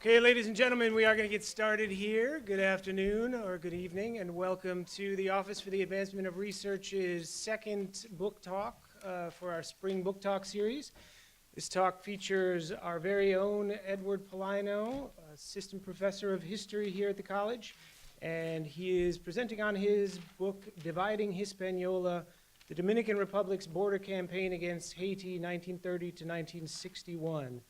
Okay, ladies and gentlemen, we are going to get started here. Good afternoon or good evening, and welcome to the Office for the Advancement of Research's second book talk for our spring book talk series. This talk features our very own Edward Paulino, assistant professor of history here at the college, and he is presenting on his book, Dividing Hispaniola, the Dominican Republic's Border Campaign Against Haiti, 1930 to 1961.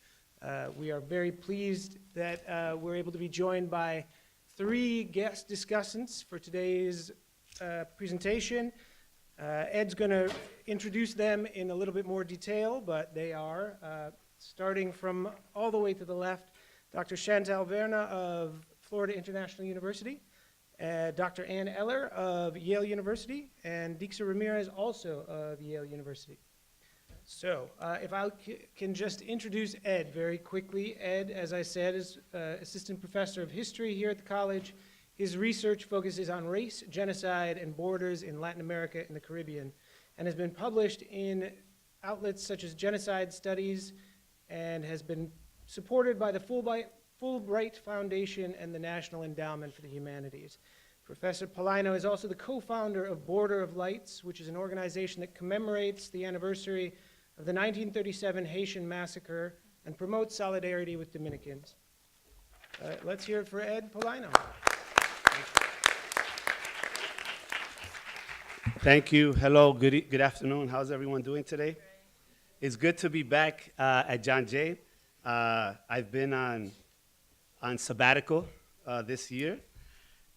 We are very pleased that we're able to be joined by three guest discussants for today's presentation. Ed's going to introduce them in a little bit more detail, but they are, starting from all the way to the left, Dr. Chantalle Verna of Floria International University, Dr. Ann Eller of Yale University, and Dixa Ramirez, also of Yale University. So, if I can just introduce Ed very quickly. Ed, as I said, is assistant professor of history here at the college. His research focuses on race, genocide, and borders in Latin America and the Caribbean, and has been published in outlets such as Genocide Studies, and has been supported by the Fulbright Foundation and the National Endowment for the Humanities. Professor Paulino is also the co-founder of Border of Lights, which is an organization that commemorates the anniversary of the 1937 Haitian massacre and promotes solidarity with Dominicans. Let's hear it for Ed Paulino. Thank you. Hello. Good afternoon. How's everyone doing today? It's good to be back at John Jay. I've been on sabbatical this year,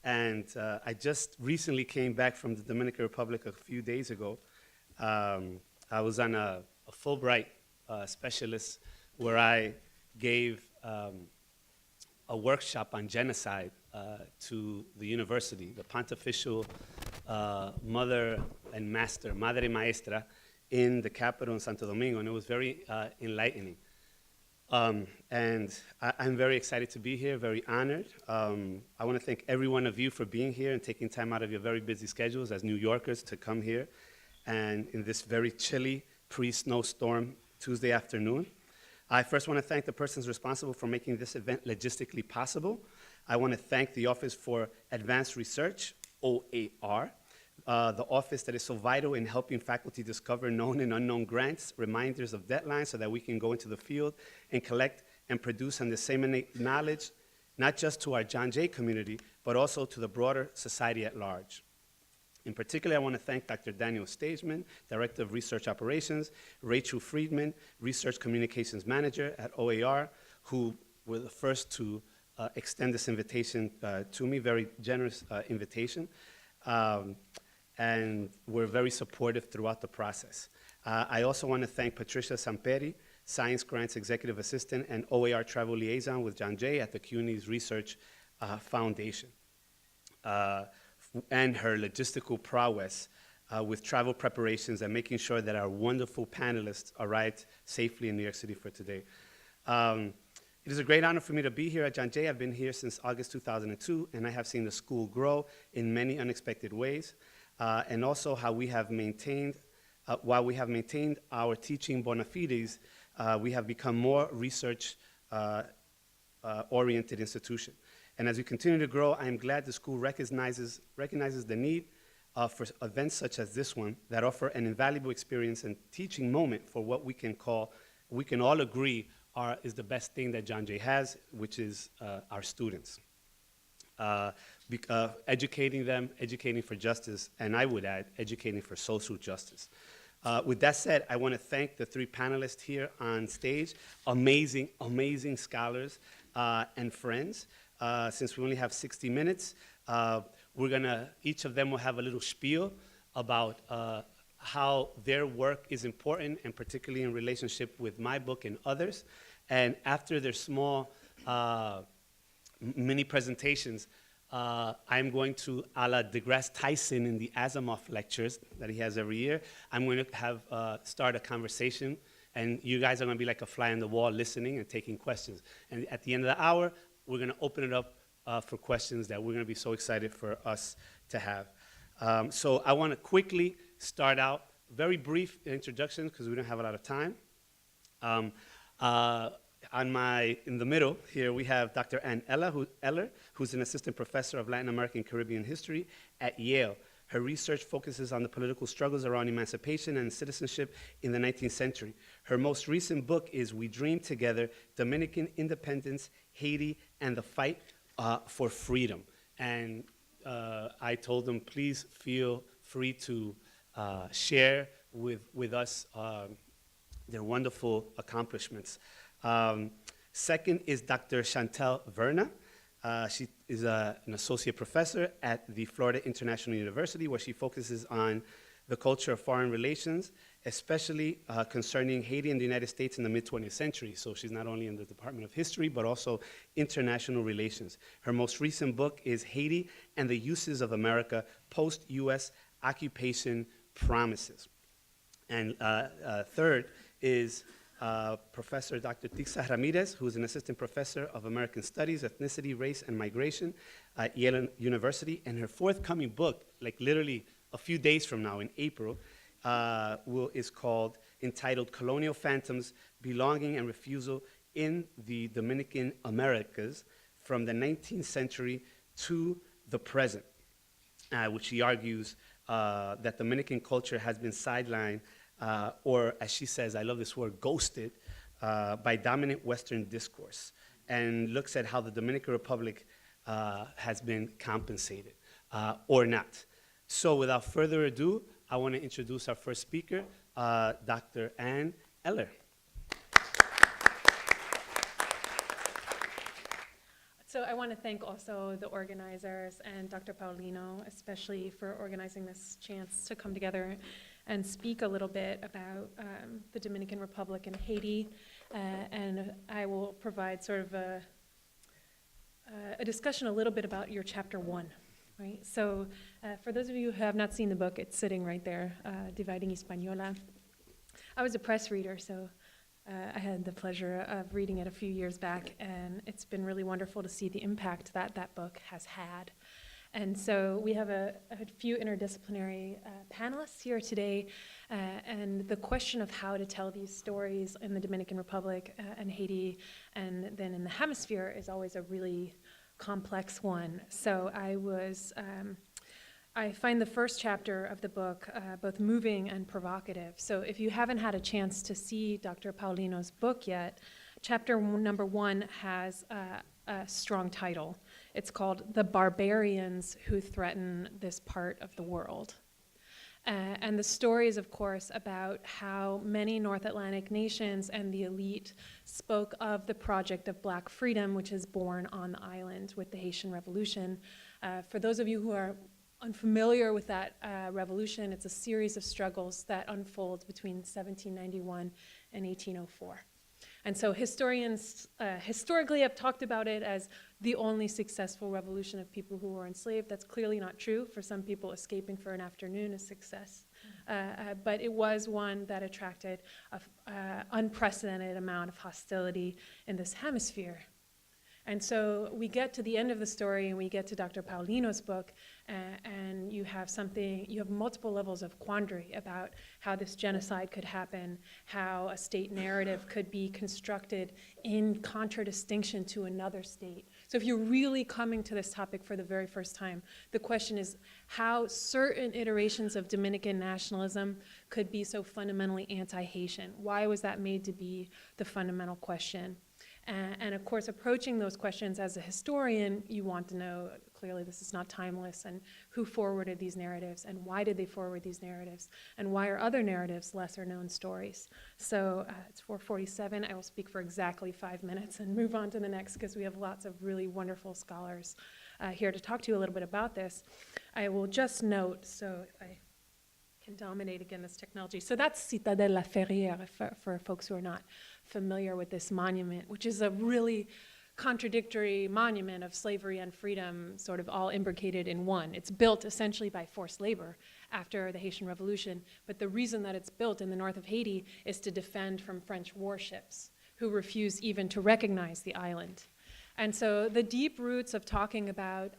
and I just recently came back from the Dominican Republic a few days ago. I was on a Fulbright specialist where I gave a workshop on genocide to the university, the Pontifical Mother and Master, Madre Maestra, in the capital in Santo Domingo, and it was very enlightening. And I'm very excited to be here, very honored. I want to thank every one of you for being here and taking time out of your very busy schedules as New Yorkers to come here, and in this very chilly pre-snowstorm Tuesday afternoon. I first want to thank the persons responsible for making this event logistically possible. I want to thank the Office for Advanced Research, OAR, the office that is so vital in helping faculty discover known and unknown grants, reminders of deadlines so that we can go into the field and collect and produce and disseminate knowledge, not just to our John Jay community, but also to the broader society at large. In particular, I want to thank Dr. Daniel Stageman, Director of Research Operations, Rachel Friedman, Research Communications Manager at OAR, who were the first to extend this invitation to me, very generous invitation. And were very supportive throughout the process. I also want to thank Patricia Samperi, Science Grants Executive Assistant and OAR Travel Liaison with John Jay at the CUNY's Research Foundation, and her logistical prowess with travel preparations and making sure that our wonderful panelists arrived safely in New York City for today. It is a great honor for me to be here at John Jay. I've been here since August 2002, and I have seen the school grow in many unexpected ways. And also how we have maintained, while we have maintained our teaching bona fides, we have become more research-oriented institution. And as we continue to grow, I am glad the school recognizes the need for events such as this one that offer an invaluable experience and teaching moment for what we can all agree is the best thing that John Jay has, which is our students. Educating them, educating for justice, and I would add, educating for social justice. With that said, I want to thank the three panelists here on stage, amazing, amazing scholars and friends. Since we only have 60 minutes, each of them will have a little spiel about how their work is important, and particularly in relationship with my book and others. And after their small mini presentations, I'm going to, a la deGrasse Tyson in the Asimov lectures that he has every year, I'm going to start a conversation, and you guys are going to be like a fly on the wall listening and taking questions. And at the end of the hour, we're going to open it up for questions that we're going to be so excited for us to have. So I want to quickly start out, very brief introduction because we don't have a lot of time. In the middle here, we have Dr. Eller, who's an assistant professor of Latin American and Caribbean history at Yale. Her research focuses on the political struggles around emancipation and citizenship in the 19th century. Her most recent book is We Dream Together, Dominican Independence, Haiti, and the Fight for Freedom. And I told them, please feel free to share with us their wonderful accomplishments. Second is Dr. Chantalle Verna. She is an associate professor at the Floria International University, where she focuses on the culture of foreign relations, especially concerning Haiti and the United States in the mid-20th century. So she's not only in the Department of History, but also international relations. Her most recent book is Haiti and the Uses of America, Post-U.S. Occupation Promises. And third is Professor Dr. Dixa Ramirez, who is an assistant professor of American Studies, Ethnicity, Race, and Migration at Yale University. And her forthcoming book, like literally a few days from now in April, is entitled Colonial Phantoms, Belonging and Refusal in the Dominican Americas from the 19th century to the present, which she argues that Dominican culture has been sidelined or, as she says, I love this word, ghosted, by dominant Western discourse, and looks at how the Dominican Republic has been compensated or not. So without further ado, I want to introduce our first speaker, Dr. Ann Eller. So I want to thank also the organizers and Dr. Paulino, especially for organizing this chance to come together and speak a little bit about the Dominican Republic and Haiti. And I will provide sort of a discussion a little bit about your chapter 1. Right? So for those of you who have not seen the book, it's sitting right there, Dividing Hispaniola. I was a press reader, so I had the pleasure of reading it a few years back, and it's been really wonderful to see the impact that that book has had. And so we have a few interdisciplinary panelists here today, and the question of how to tell these stories in the Dominican Republic and Haiti, and then in the hemisphere, is always a really complex one. So I find the first chapter of the book both moving and provocative. So if you haven't had a chance to see Dr. Paulino's book yet, chapter number 1 has a strong title. It's called The Barbarians Who Threaten This Part of the World. And the story is, of course, about how many North Atlantic nations and the elite spoke of the project of Black freedom, which is born on the island with the Haitian Revolution. For those of you who are unfamiliar with that revolution, it's a series of struggles that unfolds between 1791 and 1804. And so historians historically have talked about it as the only successful revolution of people who were enslaved. That's clearly not true. For some people, escaping for an afternoon is success. But it was one that attracted an unprecedented amount of hostility in this hemisphere. And so we get to the end of the story, and we get to Dr. Paulino's book, and you have multiple levels of quandary about how this genocide could happen, how a state narrative could be constructed in contradistinction to another state. So if you're really coming to this topic for the very first time, the question is how certain iterations of Dominican nationalism could be so fundamentally anti-Haitian. Why was that made to be the fundamental question? And of course, approaching those questions as a historian, you want to know, clearly this is not timeless, and who forwarded these narratives, and why did they forward these narratives, and why are other narratives lesser known stories? So it's 4:47. I will speak for exactly 5 minutes and move on to the next, because we have lots of really wonderful scholars here to talk to you a little bit about this. I will just note, so if I can dominate again this technology. So that's Citadelle La Ferrière for folks who are not familiar with this monument, which is a really contradictory monument of slavery and freedom, sort of all imbricated in one. It's built essentially by forced labor after the Haitian Revolution, but the reason that it's built in the north of Haiti is to defend from French warships who refused even to recognize the island. And so the deep roots of talking about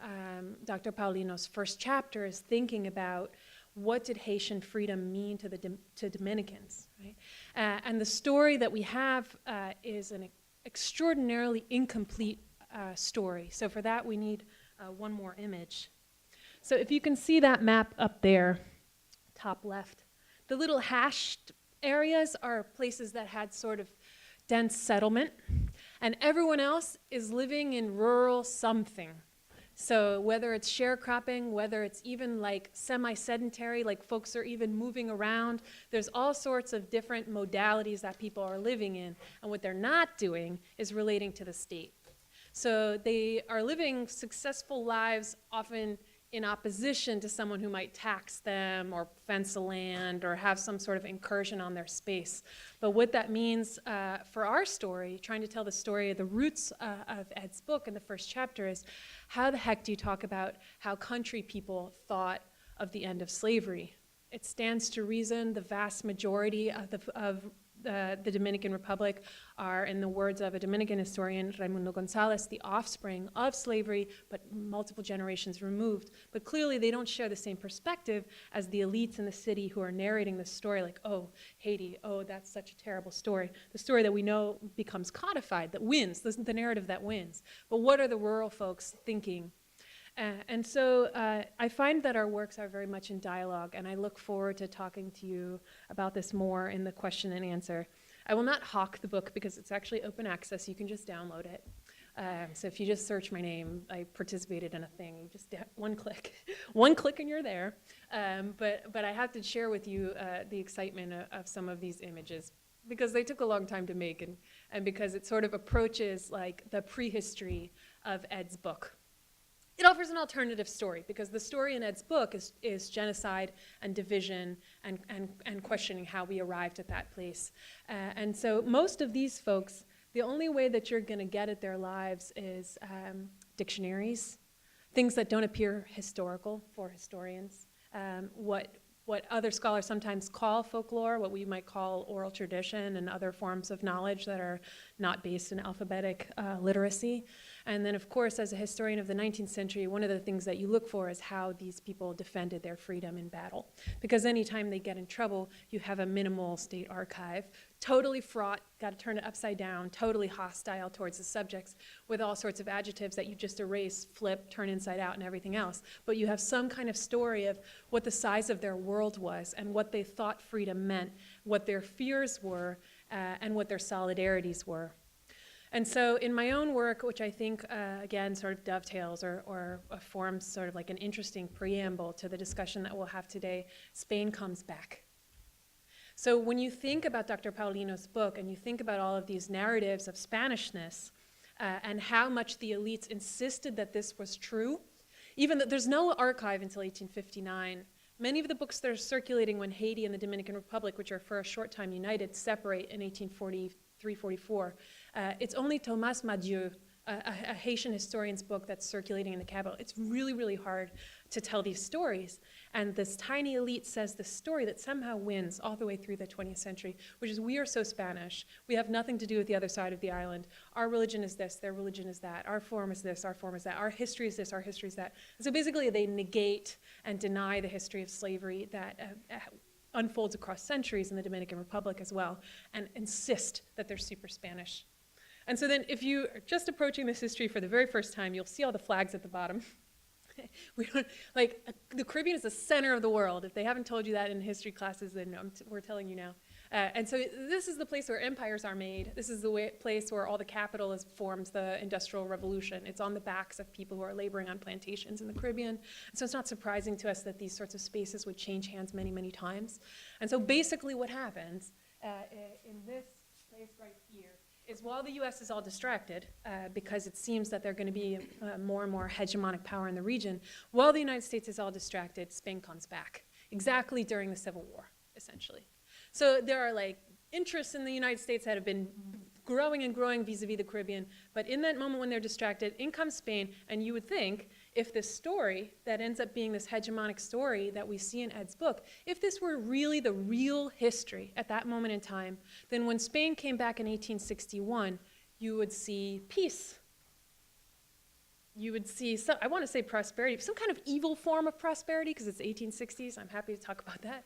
Dr. Paulino's first chapter is thinking about what did Haitian freedom mean to Dominicans, right? And the story that we have is extraordinarily incomplete story. So for that, we need one more image. So if you can see that map up there, top left, the little hashed areas are places that had sort of dense settlement, and everyone else is living in rural something. So whether it's sharecropping, whether it's even like semi-sedentary, like folks are even moving around, there's all sorts of different modalities that people are living in, and what they're not doing is relating to the state. So they are living successful lives, often in opposition to someone who might tax them or fence a land or have some sort of incursion on their space. But what that means for our story, trying to tell the story of the roots of Ed's book in the first chapter, is how the heck do you talk about how country people thought of the end of slavery? It stands to reason the vast majority of the Dominican Republic are, in the words of a Dominican historian, Raimundo Gonzalez, the offspring of slavery, but multiple generations removed. But clearly they don't share the same perspective as the elites in the city who are narrating the story like, oh, Haiti, oh, that's such a terrible story. The story that we know becomes codified, that wins, the narrative that wins. But what are the rural folks thinking? And so I find that our works are very much in dialogue, and I look forward to talking to you about this more in the question and answer. I will not hawk the book because it's actually open access. You can just download it. So if you just search my name, I participated in a thing. You just one click, and you're there. But I have to share with you the excitement of some of these images, because they took a long time to make, and because it sort of approaches like the prehistory of Ed's book. It offers an alternative story, because the story in Ed's book is genocide and division and questioning how we arrived at that place. And so most of these folks, the only way that you're going to get at their lives is dictionaries, things that don't appear historical for historians, what other scholars sometimes call folklore, what we might call oral tradition, and other forms of knowledge that are not based in alphabetic literacy. And then, of course, as a historian of the 19th century, one of the things that you look for is how these people defended their freedom in battle. Because anytime they get in trouble, you have a minimal state archive, totally fraught, got to turn it upside down, totally hostile towards the subjects, with all sorts of adjectives that you just erase, flip, turn inside out, and everything else. But you have some kind of story of what the size of their world was, and what they thought freedom meant, what their fears were, and what their solidarities were. And so in my own work, which I think, again, sort of dovetails or forms sort of like an interesting preamble to the discussion that we'll have today, Spain comes back. So when you think about Dr. Paulino's book, and you think about all of these narratives of Spanishness, and how much the elites insisted that this was true, even though there's no archive until 1859, many of the books that are circulating when Haiti and the Dominican Republic, which are for a short time united, separate in 1843-44, it's only Thomas Madieu, a Haitian historian's book that's circulating in the capital. It's really, really hard to tell these stories. And this tiny elite says this story that somehow wins all the way through the 20th century, which is, we are so Spanish. We have nothing to do with the other side of the island. Our religion is this, their religion is that. Our form is this, our form is that. Our history is this, our history is that. And so basically they negate and deny the history of slavery that unfolds across centuries in the Dominican Republic as well, and insist that they're super Spanish. And so then if you are just approaching this history for the very first time, you'll see all the flags at the bottom. We don't, like, the Caribbean is the center of the world. If they haven't told you that in history classes, then we're telling you now. And so this is the place where empires are made. This is the place where all the capital is formed, the Industrial Revolution. It's on the backs of people who are laboring on plantations in the Caribbean. And so it's not surprising to us that these sorts of spaces would change hands many, many times. And so basically what happens in this place right here is, while the U.S. is all distracted, because it seems that they're going to be more and more hegemonic power in the region, while the United States is all distracted, Spain comes back, exactly during the Civil War, essentially. So there are like interests in the United States that have been growing and growing vis-a-vis the Caribbean, but in that moment when they're distracted, in comes Spain, and you would think, if this story that ends up being this hegemonic story that we see in Ed's book, if this were really the real history at that moment in time, then when Spain came back in 1861, you would see peace. You would see, I want to say prosperity, some kind of evil form of prosperity, because it's 1860s. I'm happy to talk about that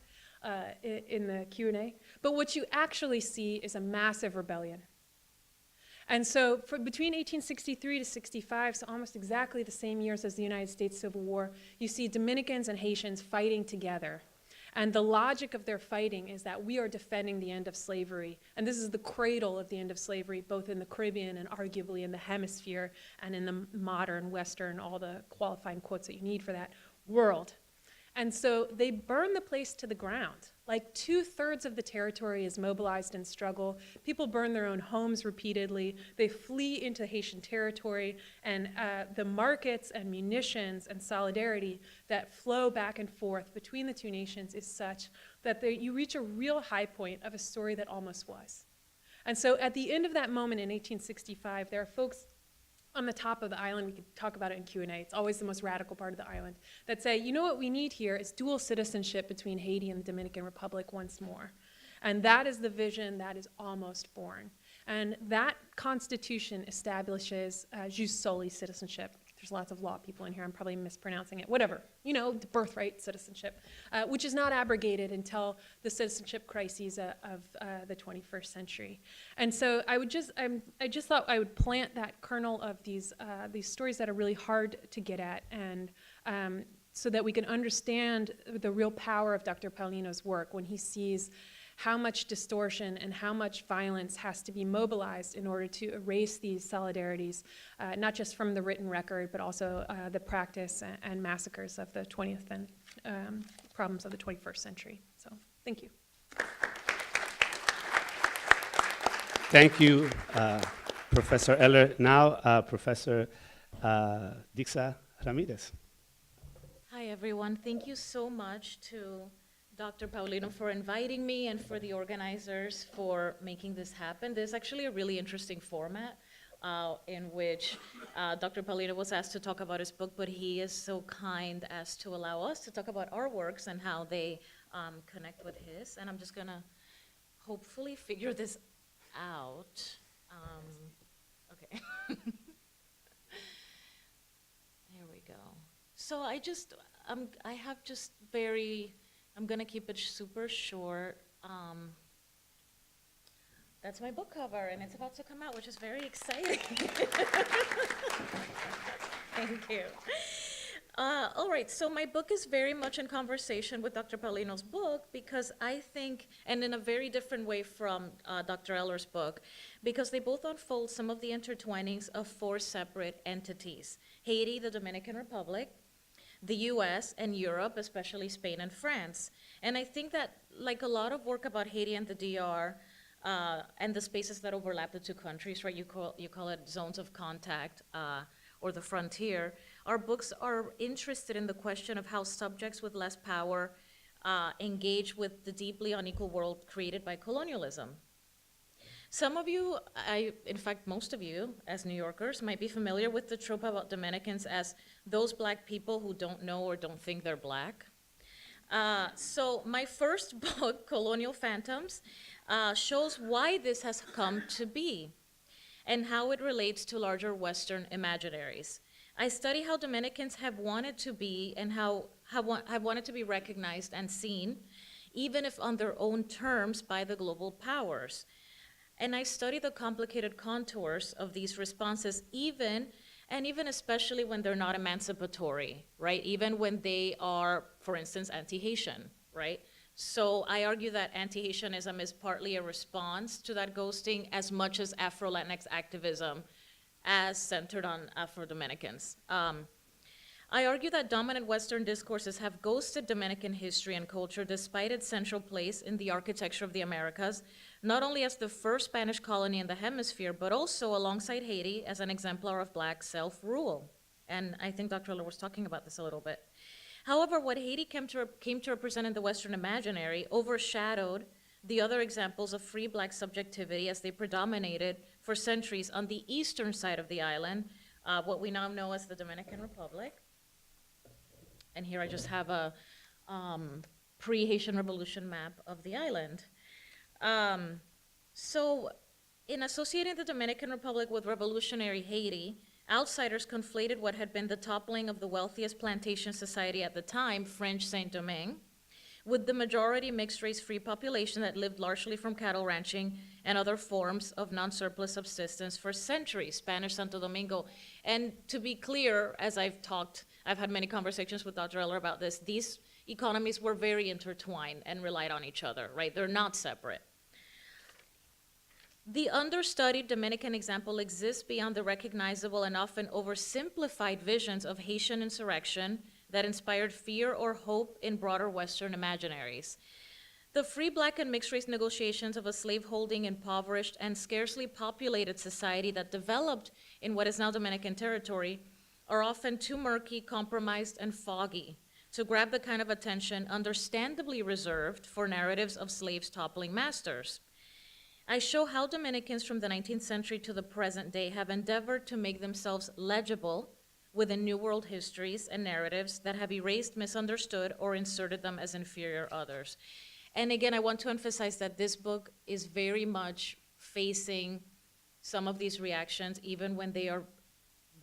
in the Q&A. But what you actually see is a massive rebellion. And so between 1863 to 65, so almost exactly the same years as the United States Civil War, you see Dominicans and Haitians fighting together. And the logic of their fighting is that we are defending the end of slavery. And this is the cradle of the end of slavery, both in the Caribbean and arguably in the hemisphere and in the modern, Western, all the qualifying quotes that you need for that world. And so they burn the place to the ground. Like 2/3 of the territory is mobilized in struggle. People burn their own homes repeatedly. They flee into Haitian territory. And the markets and munitions and solidarity that flow back and forth between the two nations is such that you reach a real high point of a story that almost was. And so at the end of that moment in 1865, there are folks on the top of the island, we could talk about it in Q&A, it's always the most radical part of the island, that say, you know what we need here is dual citizenship between Haiti and the Dominican Republic once more. And that is the vision that is almost born. And that constitution establishes jus soli citizenship. There's lots of law people in here, I'm probably mispronouncing it, whatever. You know, the birthright citizenship, which is not abrogated until the citizenship crises of the 21st century. And so I just thought I would plant that kernel of these stories that are really hard to get at, and so that we can understand the real power of Dr. Paulino's work when he sees how much distortion and how much violence has to be mobilized in order to erase these solidarities, not just from the written record, but also the practice and massacres of the 20th and problems of the 21st century. So, thank you. Thank you, Professor Eller. Now, Professor Dixa Ramirez. Hi, everyone. Thank you so much to Dr. Paulino for inviting me and for the organizers for making this happen. There's actually a really interesting format in which Dr. Paulino was asked to talk about his book, but he is so kind as to allow us to talk about our works and how they connect with his. And I'm just going to hopefully figure this out. Okay. There we go. So I'm gonna keep it super short. That's my book cover, and it's about to come out, which is very exciting. Thank you. All right, so my book is very much in conversation with Dr. Paulino's book because I think, and in a very different way from Dr. Eller's book, because they both unfold some of the intertwinings of 4 separate entities: Haiti, the Dominican Republic, the US, and Europe, especially Spain and France. And I think that, like a lot of work about Haiti and the DR, and the spaces that overlap the two countries, right, you call it zones of contact, or the frontier, our books are interested in the question of how subjects with less power engage with the deeply unequal world created by colonialism. Some of you, in fact, most of you, as New Yorkers, might be familiar with the trope about Dominicans as those black people who don't know or don't think they're black. So my first book, Colonial Phantoms, shows why this has come to be and how it relates to larger Western imaginaries. I study how Dominicans have wanted to be and have wanted to be recognized and seen, even if on their own terms, by the global powers. And I study the complicated contours of these responses, even especially when they're not emancipatory, right? Even when they are, for instance, anti-Haitian, right? So I argue that anti-Haitianism is partly a response to that ghosting as much as Afro-Latinx activism as centered on Afro-Dominicans. I argue that dominant Western discourses have ghosted Dominican history and culture despite its central place in the architecture of the Americas, not only as the first Spanish colony in the hemisphere, but also alongside Haiti as an exemplar of black self-rule. And I think Dr. Eller was talking about this a little bit. However, what Haiti came to represent in the Western imaginary overshadowed the other examples of free black subjectivity as they predominated for centuries on the eastern side of the island, what we now know as the Dominican Republic. And here I just have a pre-Haitian Revolution map of the island. So in associating the Dominican Republic with revolutionary Haiti, outsiders conflated what had been the toppling of the wealthiest plantation society at the time, French Saint-Domingue, with the majority mixed-race free population that lived largely from cattle ranching and other forms of non-surplus subsistence for centuries, Spanish Santo Domingo. And to be clear, as I've had many conversations with Dr. Eller about this, these economies were very intertwined and relied on each other, right? They're not separate. The understudied Dominican example exists beyond the recognizable and often oversimplified visions of Haitian insurrection that inspired fear or hope in broader Western imaginaries. The free black and mixed race negotiations of a slaveholding, impoverished, and scarcely populated society that developed in what is now Dominican territory are often too murky, compromised, and foggy to grab the kind of attention understandably reserved for narratives of slaves toppling masters. I show how Dominicans from the 19th century to the present day have endeavored to make themselves legible within New World histories and narratives that have erased, misunderstood, or inserted them as inferior others. And again, I want to emphasize that this book is very much facing some of these reactions, even when they are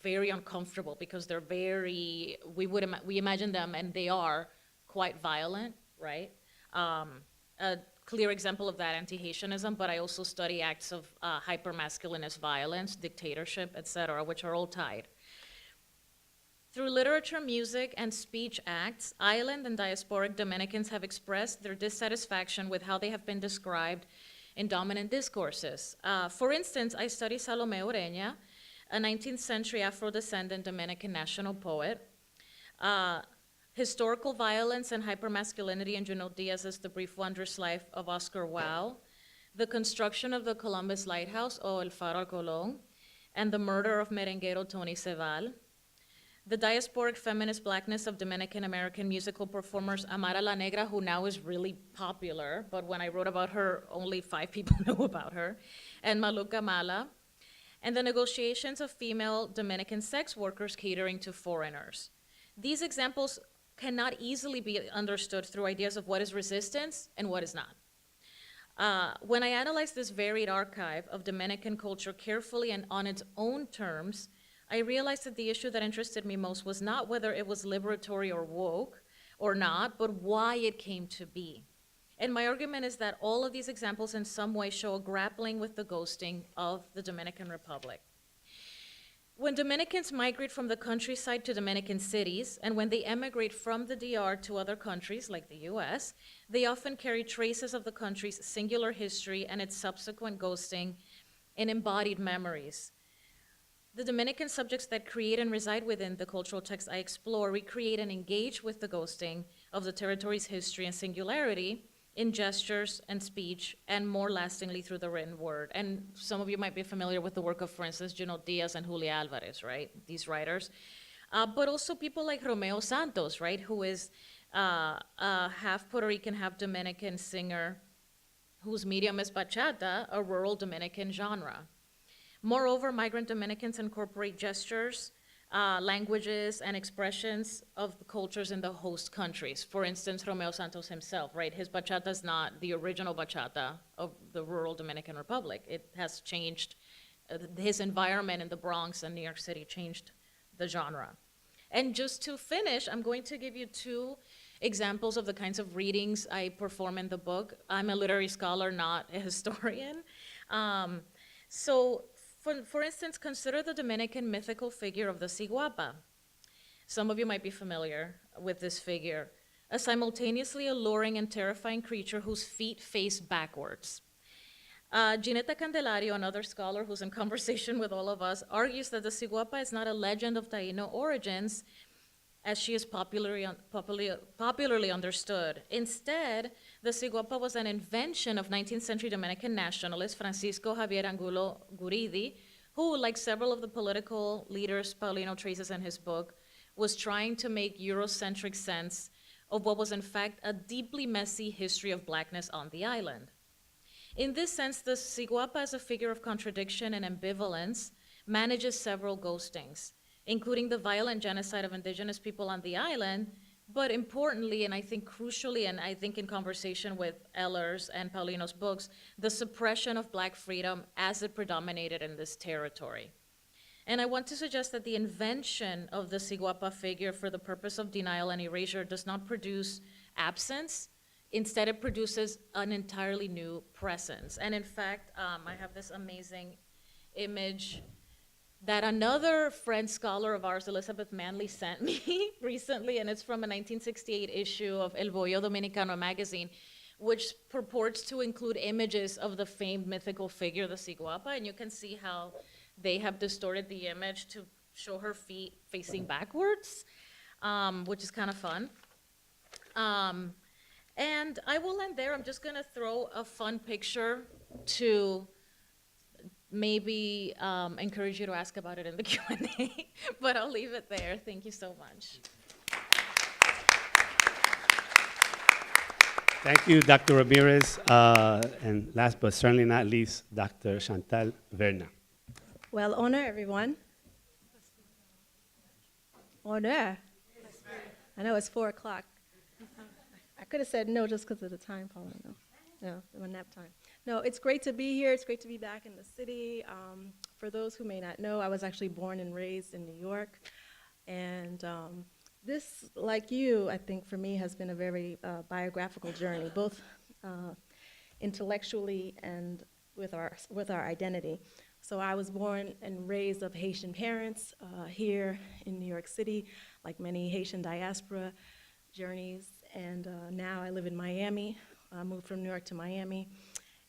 very uncomfortable, because they're very, we imagine them, and they are quite violent, right? A clear example of that, anti-Haitianism, but I also study acts of hyper-masculinist violence, dictatorship, etc., which are all tied. Through literature, music, and speech acts, island and diasporic Dominicans have expressed their dissatisfaction with how they have been described in dominant discourses. For instance, I study Salome Oreña, a 19th century Afro-descendant Dominican national poet. Historical violence and hypermasculinity in Junot Diaz's The Brief Wondrous Life of Oscar Wilde, the construction of the Columbus Lighthouse, o El Faro al Colón, and the murder of merenguero Tony Ceval, the diasporic feminist blackness of Dominican-American musical performers Amara La Negra, who now is really popular, but when I wrote about her, only 5 people knew about her, and Maluca Mala, and the negotiations of female Dominican sex workers catering to foreigners. These examples cannot easily be understood through ideas of what is resistance and what is not. When I analyze this varied archive of Dominican culture carefully and on its own terms, I realized that the issue that interested me most was not whether it was liberatory or woke or not, but why it came to be. And my argument is that all of these examples in some way show a grappling with the ghosting of the Dominican Republic. When Dominicans migrate from the countryside to Dominican cities, and when they emigrate from the DR to other countries like the US, they often carry traces of the country's singular history and its subsequent ghosting in embodied memories. The Dominican subjects that create and reside within the cultural texts I explore recreate and engage with the ghosting of the territory's history and singularity in gestures and speech, and more lastingly through the written word. And some of you might be familiar with the work of, for instance, Junot Diaz and Julia Alvarez, right? These writers. But also people like Romeo Santos, right? Who is a half Puerto Rican, half Dominican singer whose medium is bachata, a rural Dominican genre. Moreover, migrant Dominicans incorporate gestures, languages, and expressions of the cultures in the host countries. For instance, Romeo Santos himself, right? His bachata is not the original bachata of the rural Dominican Republic. It has changed, his environment in the Bronx and New York City changed the genre. And just to finish, I'm going to give you 2 examples of the kinds of readings I perform in the book. I'm a literary scholar, not a historian. For instance, consider the Dominican mythical figure of the Ciguapa. Some of you might be familiar with this figure, a simultaneously alluring and terrifying creature whose feet face backwards. Ginetta Candelario, another scholar who's in conversation with all of us, argues that the Ciguapa is not a legend of Taino origins, as she is popularly understood. Instead, the Ciguapa was an invention of 19th century Dominican nationalist Francisco Javier Angulo Guridi, who, like several of the political leaders Paulino traces in his book, was trying to make Eurocentric sense of what was in fact a deeply messy history of blackness on the island. In this sense, the Ciguapa as a figure of contradiction and ambivalence manages several ghostings, including the violent genocide of indigenous people on the island, but importantly, and I think crucially, and I think in conversation with Eller's and Paulino's books, the suppression of Black freedom as it predominated in this territory. And I want to suggest that the invention of the Ciguapa figure for the purpose of denial and erasure does not produce absence. instead it produces an entirely new presence. And in fact, I have this amazing image that another French scholar of ours, Elizabeth Manley, sent me recently, and it's from a 1968 issue of El Bollo Dominicano magazine, which purports to include images of the famed mythical figure, the Ciguapa, and you can see how they have distorted the image to show her feet facing backwards, which is kind of fun. And I will end there. I'm just gonna throw a fun picture to maybe encourage you to ask about it in the Q&A, but I'll leave it there. Thank you so much. Thank you, Dr. Ramirez. And last but certainly not least, Dr. Chantalle Verna. Well, honor, everyone. Honor. I know it's 4 o'clock. I could have said no just because of the time, Paulino. No, my nap time. No, it's great to be here. It's great to be back in the city. For those who may not know, I was actually born and raised in New York. And this, like you, I think for me has been a very biographical journey, both intellectually and with our identity. So I was born and raised of Haitian parents here in New York City, like many Haitian diaspora journeys. And now I live in Miami. I moved from New York to Miami.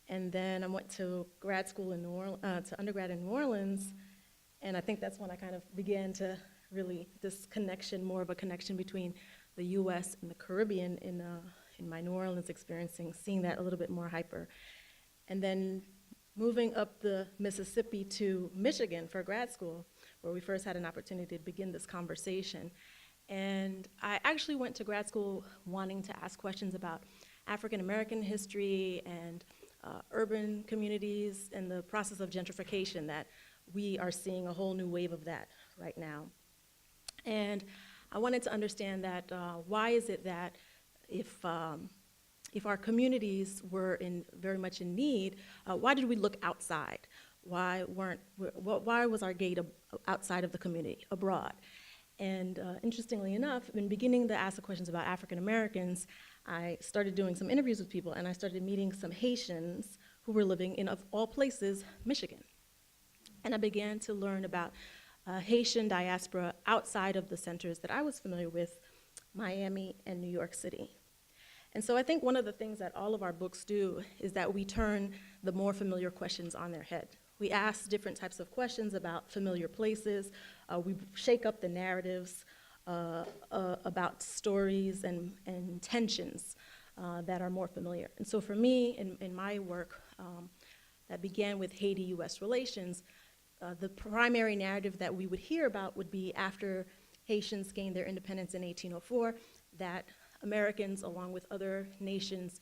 And then I went to grad school in New Orleans, to undergrad in New Orleans. And I think that's when I kind of began to really, this connection, more of a connection between the US and the Caribbean in my New Orleans experiencing, seeing that a little bit more hyper. And then moving up the Mississippi to Michigan for grad school, where we first had an opportunity to begin this conversation. And I actually went to grad school wanting to ask questions about African American history and urban communities and the process of gentrification that we are seeing a whole new wave of that right now. And I wanted to understand that why is it that if our communities were very much in need, why did we look outside? Why was our gate outside of the community, abroad? And interestingly enough, in beginning to ask the questions about African Americans, I started doing some interviews with people, and I started meeting some Haitians who were living in, of all places, Michigan. And I began to learn about Haitian diaspora outside of the centers that I was familiar with, Miami and New York City. And so I think one of the things that all of our books do is that we turn the more familiar questions on their head. We ask different types of questions about familiar places. We shake up the narratives about stories and tensions that are more familiar. And so for me, in my work that began with Haiti-US relations, the primary narrative that we would hear about would be after Haitians gained their independence in 1804, that Americans, along with other nations,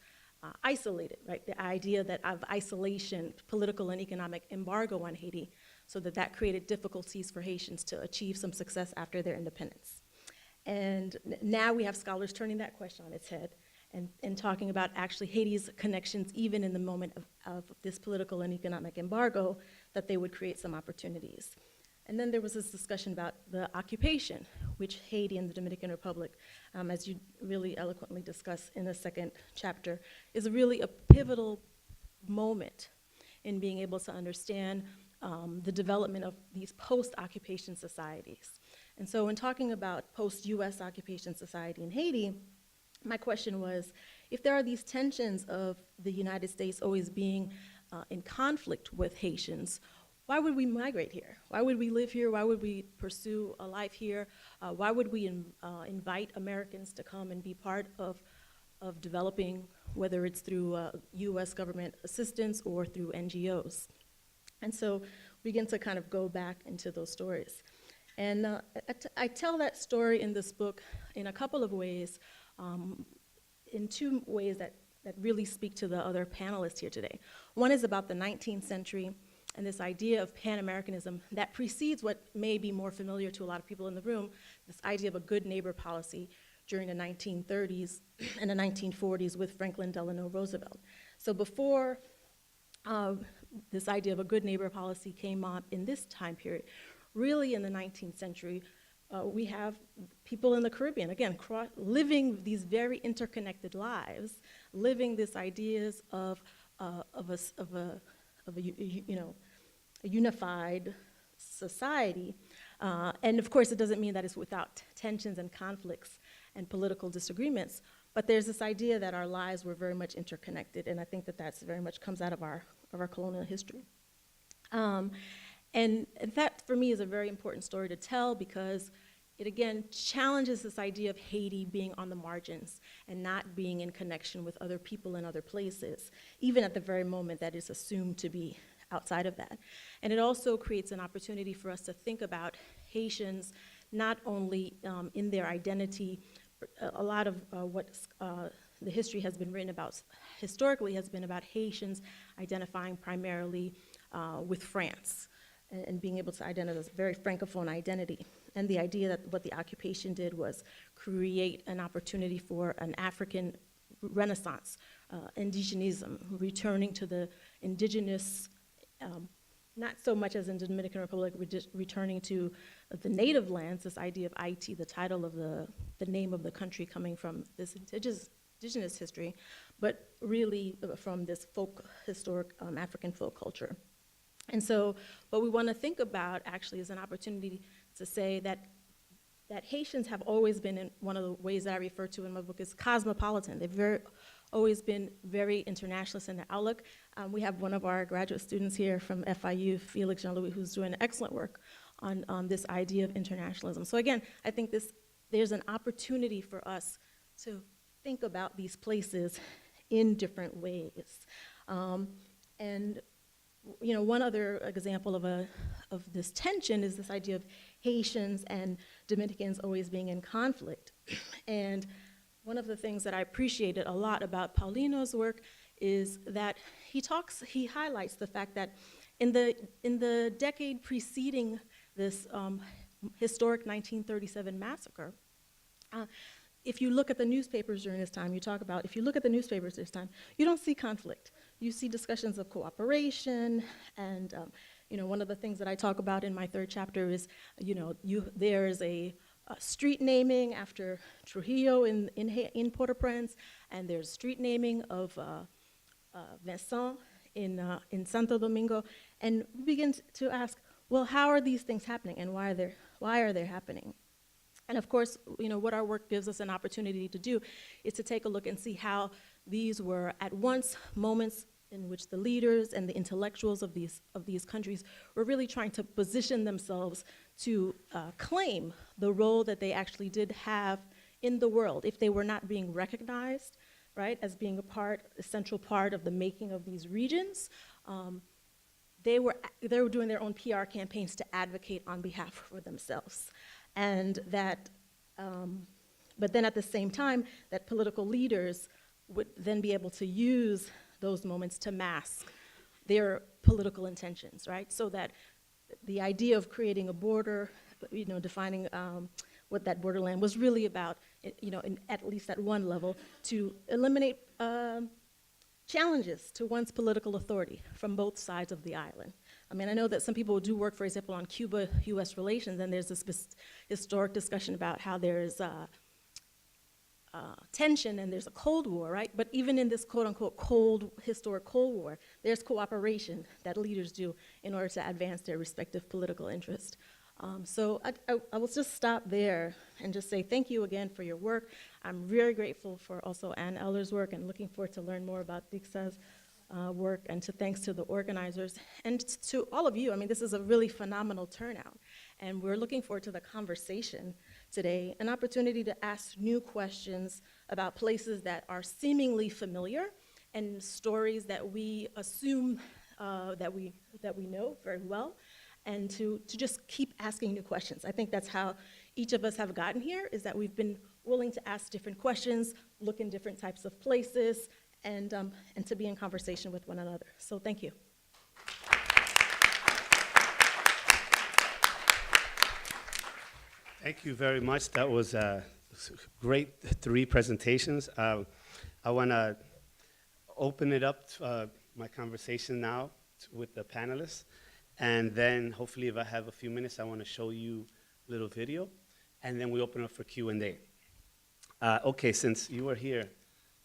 isolated, right? The idea that of isolation, political and economic embargo on Haiti, so that created difficulties for Haitians to achieve some success after their independence. And now we have scholars turning that question on its head and talking about actually Haiti's connections, even in the moment of this political and economic embargo, that they would create some opportunities. And then there was this discussion about the occupation, which Haiti and the Dominican Republic, as you really eloquently discuss in the second chapter, is really a pivotal moment in being able to understand the development of these post-occupation societies. And so when talking about post-US occupation society in Haiti, my question was, if there are these tensions of the United States always being in conflict with Haitians, why would we migrate here? Why would we live here? Why would we pursue a life here? Why would we invite Americans to come and be part of developing, whether it's through US government assistance or through NGOs? And so we begin to kind of go back into those stories. And I tell that story in this book in a couple of ways, in two ways that really speak to the other panelists here today. One is about the 19th century and this idea of Pan-Americanism that precedes what may be more familiar to a lot of people in the room, this idea of a good neighbor policy during the 1930s and the 1940s with Franklin Delano Roosevelt. So before this idea of a good neighbor policy came up in this time period, really in the 19th century, we have people in the Caribbean, again, living these very interconnected lives, living these ideas of a unified society. And of course, it doesn't mean that it's without tensions and conflicts and political disagreements, but there's this idea that our lives were very much interconnected, and I think that that's very much comes out of our colonial history. And that, for me, is a very important story to tell because it, again, challenges this idea of Haiti being on the margins and not being in connection with other people in other places, even at the very moment that it's assumed to be outside of that. And it also creates an opportunity for us to think about Haitians not only in their identity. A lot of what the history has been written about historically has been about Haitians identifying primarily with France and being able to identify this very francophone identity. And the idea that what the occupation did was create an opportunity for an African renaissance, indigenism, returning to the indigenous, not so much as in the Dominican Republic, returning to the native lands, this idea of Haiti, the title of the name of the country coming from this indigenous history, but really from this historic African folk culture. And so what we want to think about actually is an opportunity to say that Haitians have always been, in one of the ways that I refer to in my book, is cosmopolitan. They've always been very internationalist in their outlook. We have one of our graduate students here from FIU, Felix Jean-Louis, who's doing excellent work on this idea of internationalism. So again, I think there's an opportunity for us to think about these places in different ways. And one other example of this tension is this idea of Haitians and Dominicans always being in conflict. And one of the things that I appreciated a lot about Paulino's work is that he highlights the fact that in the decade preceding this historic 1937 massacre, if you look at the newspapers during this time, if you look at the newspapers this time, you don't see conflict. You see discussions of cooperation, and one of the things that I talk about in my third chapter is, there's a street naming after Trujillo in Port-au-Prince, and there's street naming of Vincent in Santo Domingo, and we begin to ask, well, how are these things happening, and why are they happening? And of course, what our work gives us an opportunity to do is to take a look and see how these were at once moments in which the leaders and the intellectuals of these countries were really trying to position themselves to claim the role that they actually did have in the world. If they were not being recognized, right, as being a central part of the making of these regions, they were doing their own PR campaigns to advocate on behalf for themselves. And that, but then at the same time, that political leaders would then be able to use those moments to mask their political intentions, right? So that the idea of creating a border, defining what that borderland was really about, at least at one level, to eliminate challenges to one's political authority from both sides of the island. I mean, I know that some people do work, for example, on Cuba-US relations, and there's this historic discussion about how there's tension and there's a Cold War, right? But even in this quote-unquote historic Cold War, there's cooperation that leaders do in order to advance their respective political interest. So I will just stop there and just say thank you again for your work. I'm very grateful for also Ann Eller's work and looking forward to learn more about Dixa's work, and thanks to the organizers and to all of you. I mean, this is a really phenomenal turnout, and we're looking forward to the conversation today, an opportunity to ask new questions about places that are seemingly familiar and stories that we assume that we know very well, and to just keep asking new questions. I think that's how each of us have gotten here, is that we've been willing to ask different questions, look in different types of places, and to be in conversation with one another. So thank you. Thank you very much. That was great 3 presentations. I want to open it up to my conversation now with the panelists. And then hopefully if I have a few minutes, I want to show you a little video. and then we open up for Q&A. Okay, since you were here,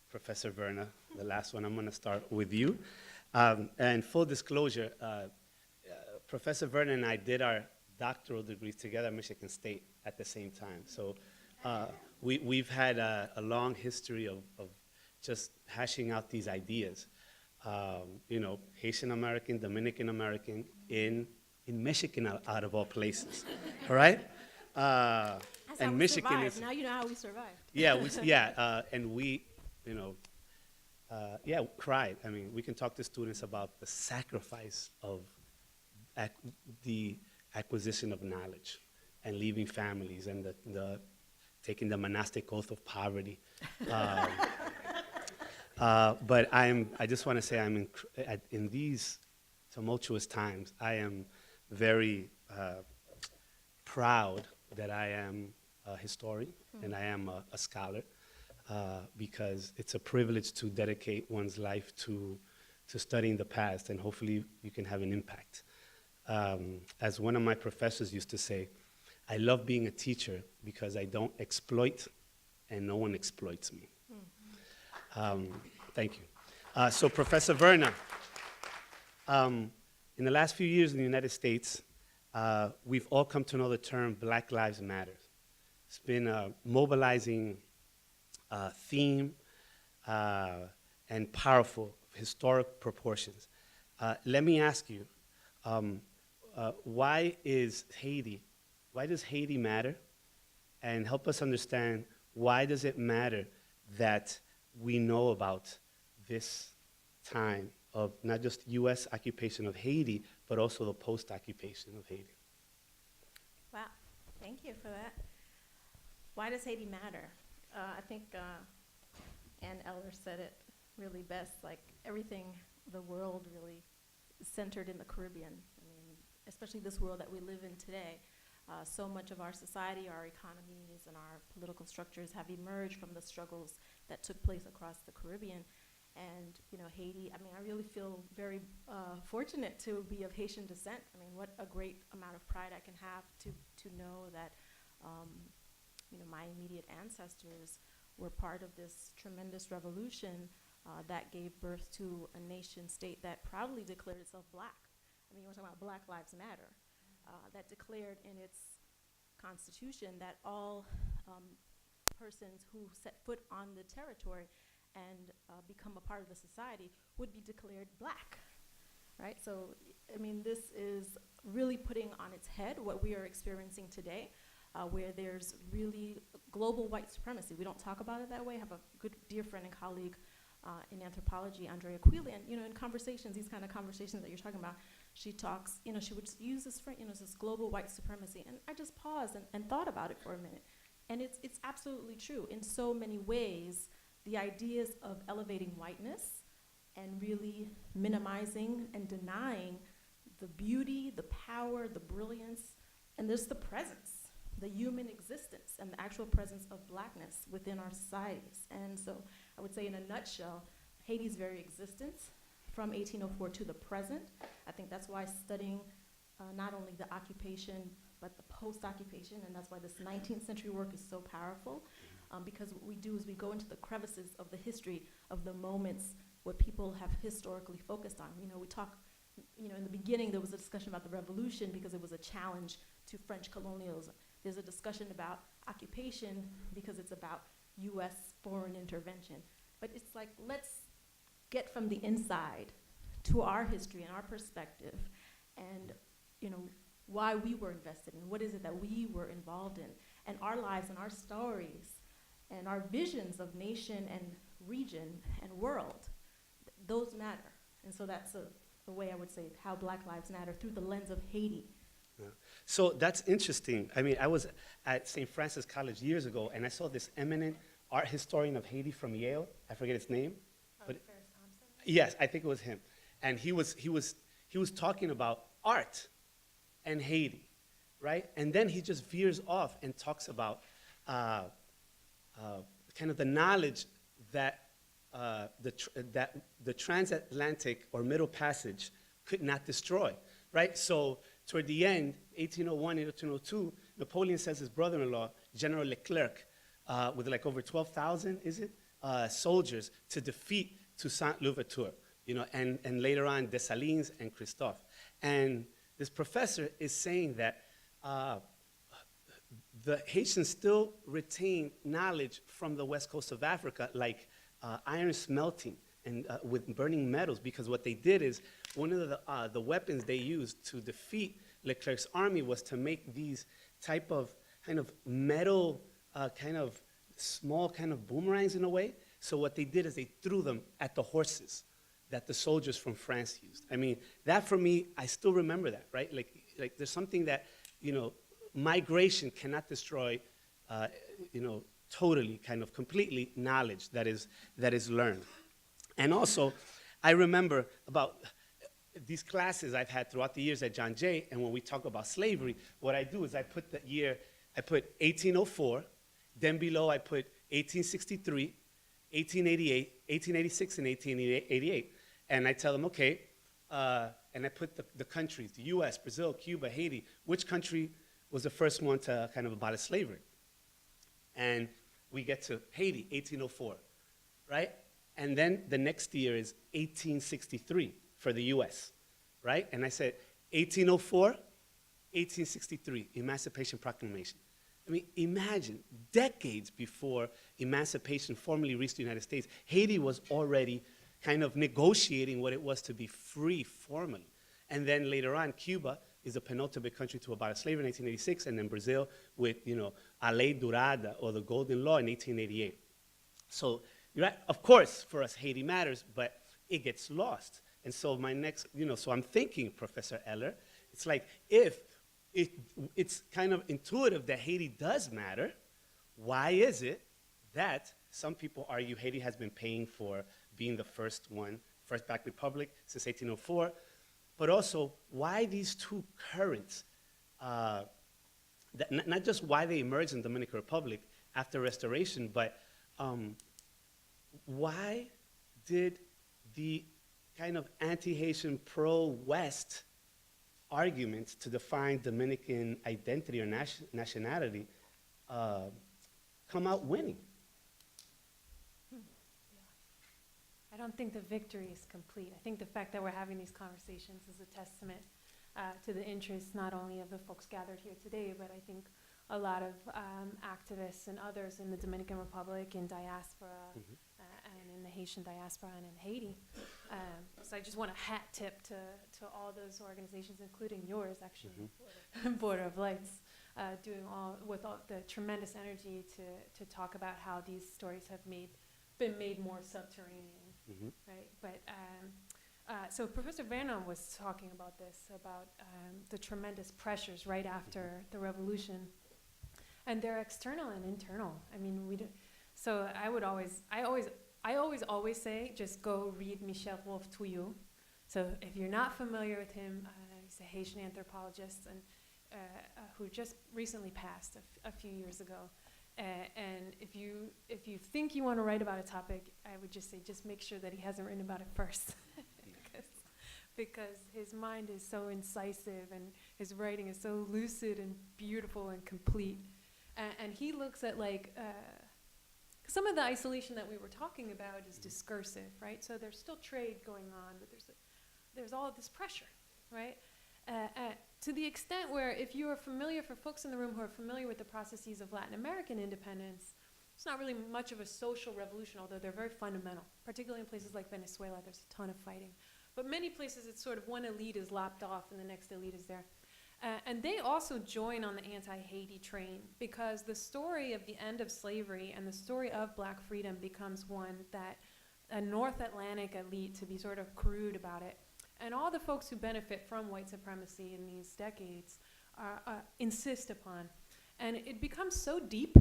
Professor Verna, the last one, I'm going to start with you. And full disclosure, Professor Verna and I did our doctoral degrees together at Michigan State at the same time. So we've had a long history of just hashing out these ideas. You know, Haitian American, Dominican American in Michigan, out of all places. All right? That's and how we Michigan survived. is. Now you know how we survived. Yeah, and we, you know, cried. I mean, we can talk to students about the sacrifice of the acquisition of knowledge and leaving families and the taking the monastic oath of poverty. But I just want to say in these tumultuous times, I am very proud that I am a historian and I am a scholar, because it's a privilege to dedicate one's life to studying the past, and hopefully you can have an impact. As one of my professors used to say, I love being a teacher because I don't exploit and no one exploits me. Thank you. So Professor Verna, in the last few years in the United States, we've all come to know the term Black Lives Matter. It's been a mobilizing theme and powerful, historic proportions. Let me ask you, why does Haiti matter? And help us understand, why does it matter that we know about this time of not just U.S. occupation of Haiti, but also the post-occupation of Haiti? Wow, thank you for that. Why does Haiti matter? I think Ann Eller said it really best, like everything, the world really is centered in the Caribbean. I mean, especially this world that we live in today. So much of our society, our economies, and our political structures have emerged from the struggles that took place across the Caribbean. And, you know, Haiti, I mean, I really feel very fortunate to be of Haitian descent. I mean, what a great amount of pride I can have to know that, you know, my immediate ancestors were part of this tremendous revolution that gave birth to a nation state that proudly declared itself black. I mean, we're talking about Black Lives Matter. That declared in its constitution that all persons who set foot on the territory and become a part of the society would be declared black, right? So, I mean, this is really putting on its head what we are experiencing today, where there's really global white supremacy. We don't talk about it that way. I have a good dear friend and colleague in anthropology, Andrea Quillian, you know, in conversations, these kind of conversations that you're talking about, she talks, you know, she would use this phrase, you know, this global white supremacy. And I just paused and thought about it for a minute. And it's absolutely true. In so many ways, the ideas of elevating whiteness and really minimizing and denying the beauty, the power, the brilliance, and there's the presence, the human existence, and the actual presence of blackness within our societies. And so I would say in a nutshell, Haiti's very existence from 1804 to the present, I think that's why studying not only the occupation, but the post-occupation, and that's why this 19th century work is so powerful, because what we do is we go into the crevices of the history of the moments what people have historically focused on. You know, we talk, you know, in the beginning there was a discussion about the revolution because it was a challenge to French colonialism. There's a discussion about occupation because it's about US foreign intervention. But it's like, let's get from the inside to our history and our perspective and, you know, why we were invested in, what is it that we were involved in, and our lives and our stories and our visions of nation and region and world, those matter. And so that's the way I would say how Black Lives Matter through the lens of Haiti. Yeah. So that's interesting. I mean, I was at St. Francis College years ago, and I saw this eminent art historian of Haiti from Yale. I forget his name. But yes, I think it was him. And he was talking about art and Haiti, right? And then he just veers off and talks about kind of the knowledge that the transatlantic or Middle Passage could not destroy, right? So toward the end, 1801, 1802, Napoleon says his brother-in-law, General Leclerc with like over 12,000, is it, soldiers to defeat Toussaint Louverture, you know, and later on Dessalines and Christophe. And this professor is saying that the Haitians still retain knowledge from the west coast of Africa, like iron smelting and with burning metals, because what they did is one of the weapons they used to defeat Leclerc's army was to make these type of kind of metal, kind of small kind of boomerangs in a way. So what they did is they threw them at the horses that the soldiers from France used. I mean, that for me, I still remember that, right? Like there's something that, you know, migration cannot destroy, you know, totally, kind of completely knowledge that is learned. And also, I remember about these classes I've had throughout the years at John Jay, and when we talk about slavery, what I do is I put 1804, then below I put 1863, 1888, 1886, and 1888. And I tell them, okay, and I put the countries, the US, Brazil, Cuba, Haiti, which country was the first one to kind of abolish slavery? And we get to Haiti, 1804, right? And then the next year is 1863 for the US, right? And I said, 1804, 1863, Emancipation Proclamation. I mean, imagine, decades before emancipation formally reached the United States, Haiti was already kind of negotiating what it was to be free formally. And then later on, Cuba is the penultimate country to abolish slavery in 1986, and then Brazil with, you know, a lei dourada, or the golden law in 1888. So, you're right, of course, for us, Haiti matters, but it gets lost. And so my next, you know, so I'm thinking, Professor Eller, it's like if it's kind of intuitive that Haiti does matter, why is it that some people argue Haiti has been paying for being the first Black republic since 1804, but also why these two currents, not just why they emerged in the Dominican Republic after Restoration, but why did the kind of anti-Haitian pro-West arguments to define Dominican identity or nationality come out winning? I don't think the victory is complete. I think the fact that we're having these conversations is a testament to the interests not only of the folks gathered here today, but I think a lot of activists and others in the Dominican Republic, in diaspora, and in the Haitian diaspora and in Haiti. So I just want a hat tip to all those organizations, including yours, actually, Border of Lights, doing with all the tremendous energy to talk about how these stories have been made more subterranean, right? But so Professor Verna was talking about this, about the tremendous pressures right after the revolution, and they're external and internal. I mean, we don't. So I always say, just go read Michel Wolfe-Touillou. So if you're not familiar with him, he's a Haitian anthropologist and who just recently passed a few years ago. And if you think you want to write about a topic, I would just say, just make sure that he hasn't written about it first, because his mind is so incisive and his writing is so lucid and beautiful and complete. And he looks at like. Some of the isolation that we were talking about is discursive, right? So there's still trade going on, but there's all of this pressure, right? To the extent where if you are familiar, for folks in the room who are familiar with the processes of Latin American independence, it's not really much of a social revolution, although they're very fundamental, particularly in places like Venezuela. There's a ton of fighting. But many places it's sort of one elite is lopped off and the next elite is there. And they also join on the anti-Haiti train, because the story of the end of slavery and the story of Black freedom becomes one that a North Atlantic elite, to be sort of crude about it, and all the folks who benefit from white supremacy in these decades insist upon. And it becomes so deep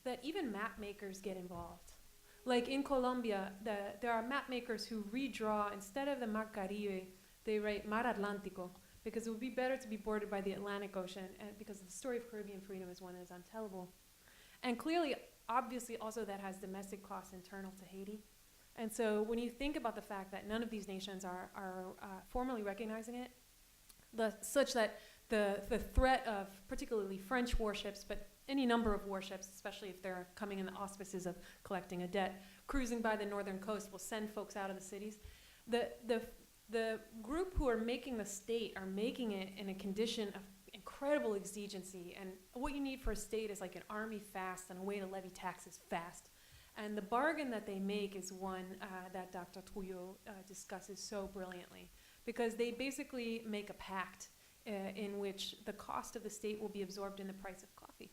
that even map makers get involved. Like in Colombia, there are map makers who redraw, instead of the Mar Caribe, they write Mar Atlántico, because it would be better to be bordered by the Atlantic Ocean, and because the story of Caribbean freedom is one that is untellable. And clearly, obviously, also that has domestic costs internal to Haiti. And so when you think about the fact that none of these nations are formally recognizing it, such that the threat of particularly French warships, but any number of warships, especially if they're coming in the auspices of collecting a debt, cruising by the northern coast will send folks out of the cities. The group who are making the state are making it in a condition of incredible exigency, and what you need for a state is like an army fast and a way to levy taxes fast. And the bargain that they make is one that Dr. Trujillo discusses so brilliantly, because they basically make a pact in which the cost of the state will be absorbed in the price of coffee.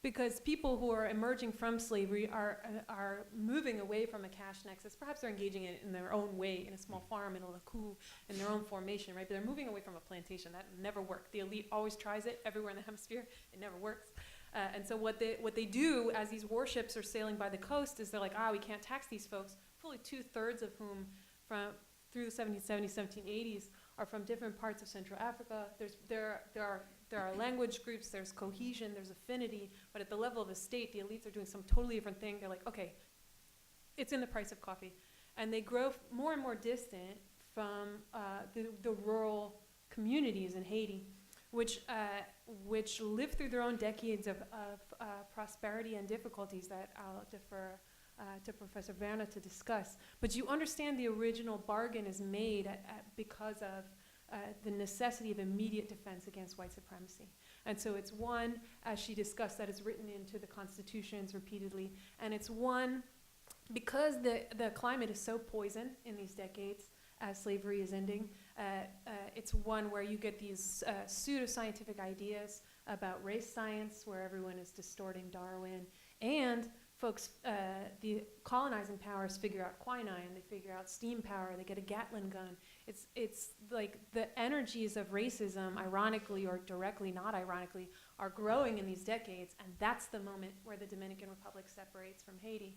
Because people who are emerging from slavery are moving away from a cash nexus. Perhaps they're engaging in it in their own way, in a small farm, in a laku, in their own formation, right? But they're moving away from a plantation. That never worked. The elite always tries it everywhere in the hemisphere. It never works. And so what they do as these warships are sailing by the coast is they're like, we can't tax these folks, fully 2/3 of whom through the 1770s, 1780s are from different parts of Central Africa. There are language groups, there's cohesion, there's affinity, but at the level of the state, the elites are doing some totally different thing. They're like, okay, it's in the price of coffee. And they grow more and more distant from the rural communities in Haiti, which live through their own decades of prosperity and difficulties that I'll defer to Professor Verna to discuss. But you understand the original bargain is made because of the necessity of immediate defense against white supremacy. And so it's one, as she discussed, that is written into the constitutions repeatedly, and it's one, because the climate is so poisoned in these decades as slavery is ending, it's one where you get these pseudoscientific ideas about race science, where everyone is distorting Darwin, and folks, the colonizing powers figure out quinine, they figure out steam power, they get a Gatling gun. It's like the energies of racism, ironically or directly, not ironically, are growing in these decades, and that's the moment where the Dominican Republic separates from Haiti.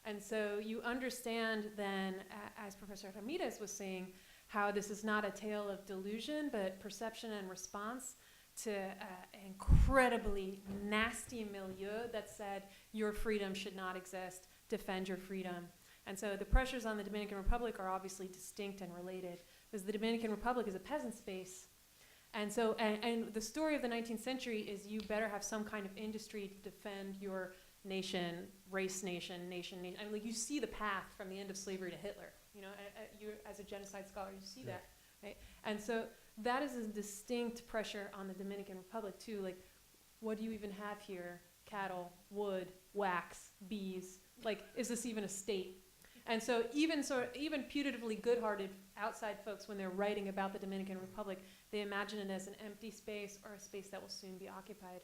And so you understand then, as Professor Ramirez was saying, how this is not a tale of delusion, but perception and response to an incredibly nasty milieu that said your freedom should not exist, defend your freedom. And so the pressures on the Dominican Republic are obviously distinct and related, because the Dominican Republic is a peasant space. And so, and the story of the 19th century is you better have some kind of industry to defend your nation, race nation, nation. I mean, like, you see the path from the end of slavery to Hitler. You know, you as a genocide scholar, you see that, right? And so that is a distinct pressure on the Dominican Republic too. Like, what do you even have here? Cattle, wood, wax, bees. Like, is this even a state? And so even putatively good-hearted outside folks, when they're writing about the Dominican Republic, they imagine it as an empty space or a space that will soon be occupied.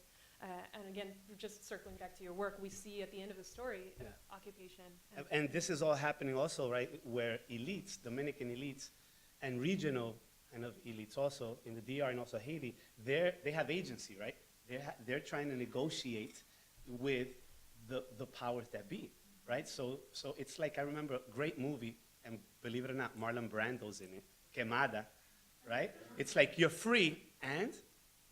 And again, just circling back to your work, we see at the end of the story occupation. And this is all happening also, right, where elites, Dominican elites, and regional kind of elites also in the DR and also Haiti, they have agency, right? They're trying to negotiate with the powers that be, right? So it's like, I remember a great movie, and believe it or not, Marlon Brando's in it, Quemada, right? It's like you're free and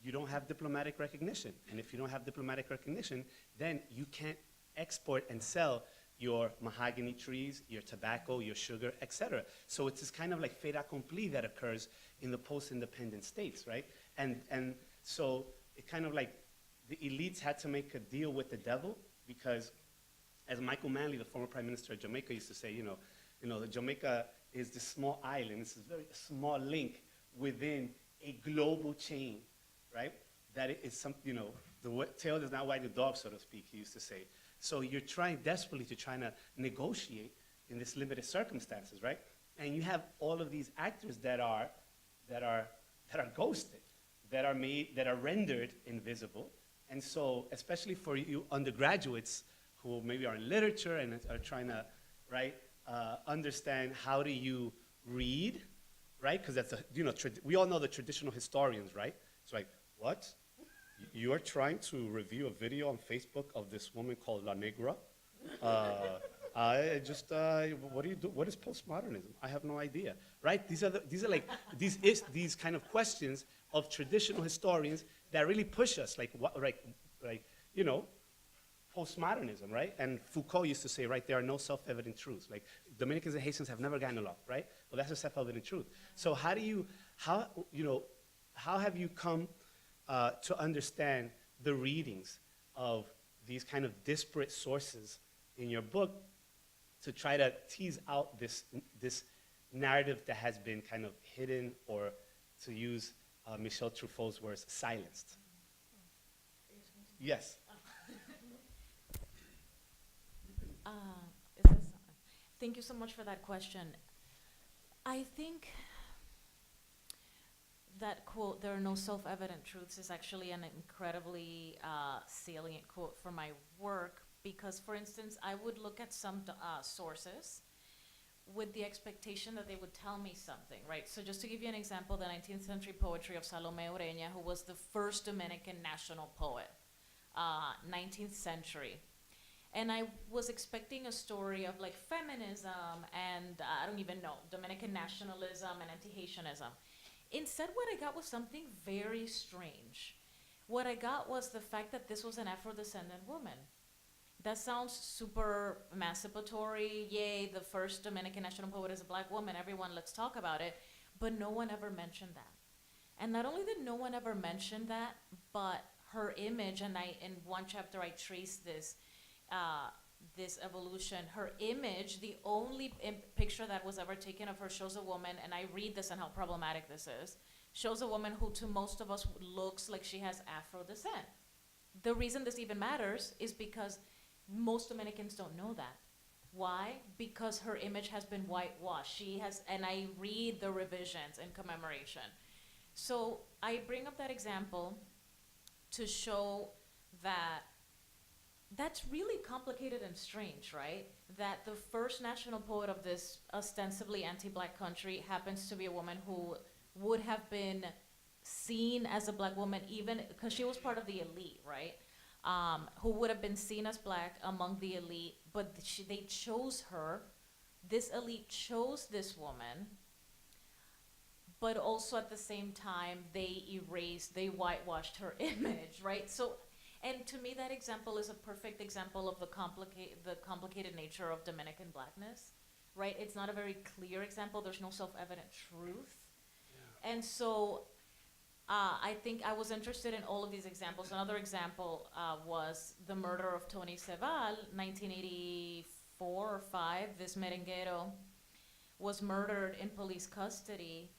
you don't have diplomatic recognition. And if you don't have diplomatic recognition, then you can't export and sell your mahogany trees, your tobacco, your sugar, etc. So it's this kind of like fait accompli that occurs in the post-independent states, right? And so it kind of like the elites had to make a deal with the devil, because as Michael Manley, the former prime minister of Jamaica, used to say, you know, Jamaica is this small island, it's a very small link within a global chain, right? That it is some, you know, the tail does not wag the dog, so to speak, he used to say. So you're trying desperately to negotiate in this limited circumstances, right? And you have all of these actors that are ghosted, that are rendered invisible. And so, especially for you undergraduates who maybe are in literature and are trying to, right, understand how do you read, right? Because that's we all know the traditional historians, right? It's like, what? You are trying to review a video on Facebook of this woman called La Negra? What do you do? What is postmodernism? I have no idea, right? These are kind of questions of traditional historians that really push us, postmodernism, right? And Foucault used to say, right, there are no self-evident truths. Like, Dominicans and Haitians have never gotten along, right? Well, that's a self-evident truth. So how have you come to understand the readings of these kind of disparate sources in your book to try to tease out this narrative that has been kind of hidden, or to use Michel Truffaut's words, silenced. Yes. Is this, thank you so much for that question. I think that quote, "there are no self-evident truths," is actually an incredibly salient quote for my work, because, for instance, I would look at some sources with the expectation that they would tell me something, right? So just to give you an example, the 19th century poetry of Salome Ureña, who was the first Dominican national poet, 19th century. And I was expecting a story of like feminism and I don't even know, Dominican nationalism and anti-Haitianism. Instead, what I got was something very strange. What I got was the fact that this was an Afro-descendant woman. That sounds super emancipatory. Yay, the first Dominican national poet is a black woman. Everyone, let's talk about it. But no one ever mentioned that. And not only did no one ever mention that, but her image, and in one chapter I traced this, this evolution. Her image, the only picture that was ever taken of her shows a woman, and I read this and how problematic this is, shows a woman who to most of us looks like she has Afro descent. The reason this even matters is because most Dominicans don't know that. Why? Because her image has been whitewashed. She has, and I read the revisions in commemoration. So I bring up that example to show that that's really complicated and strange, right? That the first national poet of this ostensibly anti-black country happens to be a woman who would have been seen as a black woman, even because she was part of the elite, right? Who would have been seen as black among the elite, but they chose her. This elite chose this woman, but also at the same time, they whitewashed her image, right? So, and to me, that example is a perfect example of the complicated nature of Dominican blackness, right? It's not a very clear example. There's no self-evident truth. Yeah. And so I think I was interested in all of these examples. Another example was the murder of Tony Ceval, 1984 or 5. This merenguero was murdered in police custody,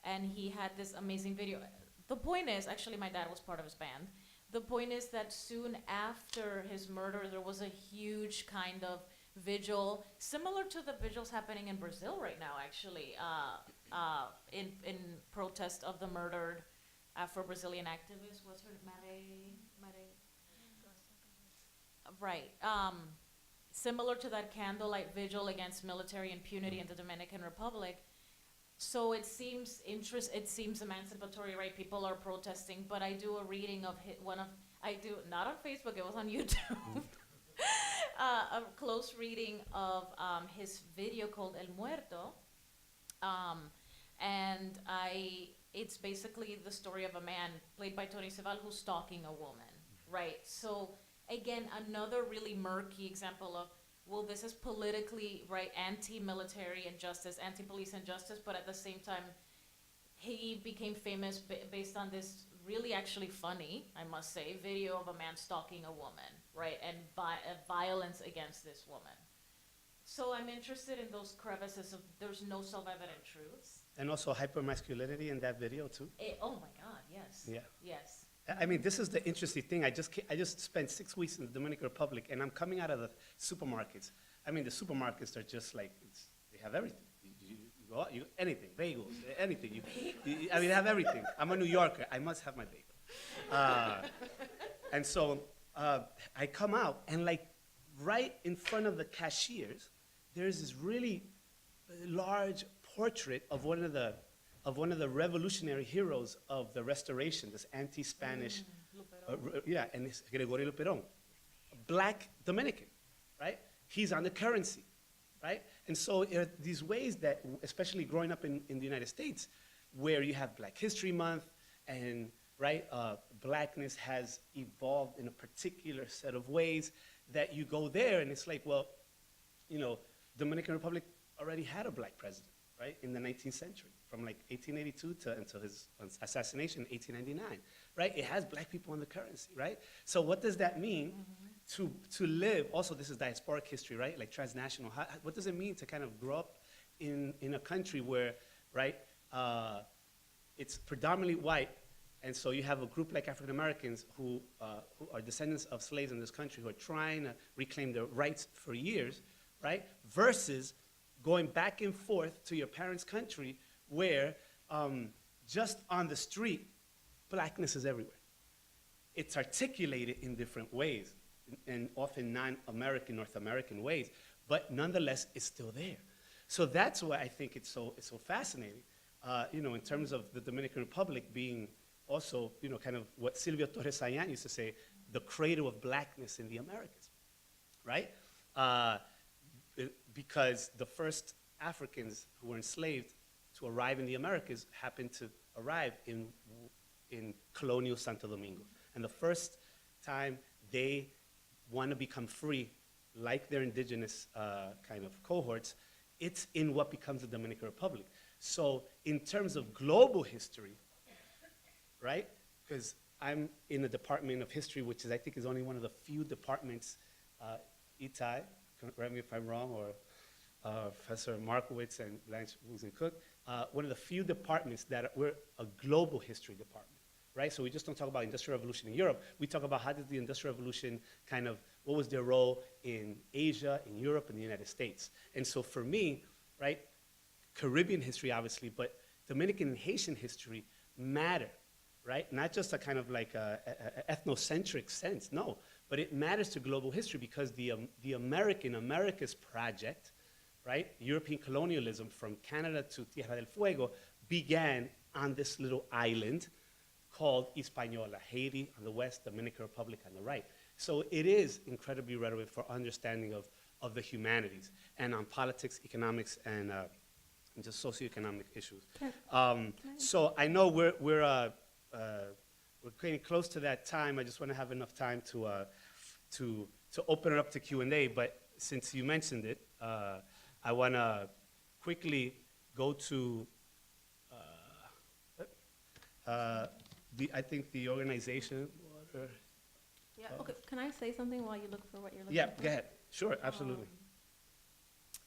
and he had this amazing video. The point is, actually, my dad was part of his band. The point is that soon after his murder, there was a huge kind of vigil, similar to the vigils happening in Brazil right now, actually, in protest of the murdered Afro-Brazilian activist. What's her name? Right. Similar to that candlelight vigil against military impunity in the Dominican Republic. So it seems emancipatory, right? People are protesting, but I do a reading of not on Facebook, it was on YouTube, a close reading of his video called El Muerto, and it's basically the story of a man played by Tony Ceval who's stalking a woman, right? So again, another really murky example of, well, this is politically, right, anti-military injustice, anti-police injustice, but at the same time, he became famous based on this really actually funny, I must say, video of a man stalking a woman, right, and violence against this woman. So I'm interested in those crevices of there's no self-evident truths. And also hypermasculinity in that video too. Oh my God, yes. Yeah. Yes. I mean, this is the interesting thing. I just spent 6 weeks in the Dominican Republic, and I'm coming out of the supermarkets. I mean, the supermarkets are just like, they have everything. You go out, anything, bagels, anything. I mean, they have everything. I'm a New Yorker. I must have my bagel. And so I come out, and like right in front of the cashiers, there's this really large portrait of one of the revolutionary heroes of the Restoration, this anti-Spanish, and it's Gregorio Luperón, a black Dominican, right? He's on the currency, right? And so there are these ways that, especially growing up in the United States, where you have Black History Month, and right, blackness has evolved in a particular set of ways that you go there, and it's like, well, you know, Dominican Republic already had a black president. right, in the 19th century, from like 1882 until his assassination in 1899, right? It has black people on the currency, right? So what does that mean to live? Also, this is diasporic history, right? Like transnational. What does it mean to kind of grow up in a country where, right, it's predominantly white, and so you have a group like African Americans who are descendants of slaves in this country who are trying to reclaim their rights for years, right? Versus going back and forth to your parents' country where just on the street, blackness is everywhere. It's articulated in different ways, and often non-American, North American ways, but nonetheless, it's still there. So that's why I think it's so fascinating, in terms of the Dominican Republic being also, kind of what Silvio Torres Sayan used to say, the cradle of blackness in the Americas, right? Because the first Africans who were enslaved to arrive in the Americas happened to arrive in colonial Santo Domingo. And the first time they want to become free, like their indigenous kind of cohorts, it's in what becomes the Dominican Republic. So in terms of global history, right? Because I'm in the Department of History, which is, I think, is only one of the few departments, Itai, correct me if I'm wrong, or Professor Markowitz and Blanche Cook, one of the few departments that we're a global history department, right? So we just don't talk about Industrial Revolution in Europe. We talk about how did the Industrial Revolution kind of, what was their role in Asia, in Europe, and the United States. And so for me, right, Caribbean history, obviously, but Dominican and Haitian history matter, right? Not just a kind of like a ethnocentric sense, no, but it matters to global history because the America's project, right, European colonialism from Canada to Tierra del Fuego began on this little island called Hispaniola, Haiti on the west, Dominican Republic on the right. So it is incredibly relevant for understanding of the humanities and on politics, economics, and just socioeconomic issues. So I know we're getting close to that time. I just want to have enough time to open it up to Q&A. But since you mentioned it, I want to quickly go to I think the organization. Yeah, okay, can I say something while you look for what you're looking Yeah, for? go ahead. Sure, absolutely.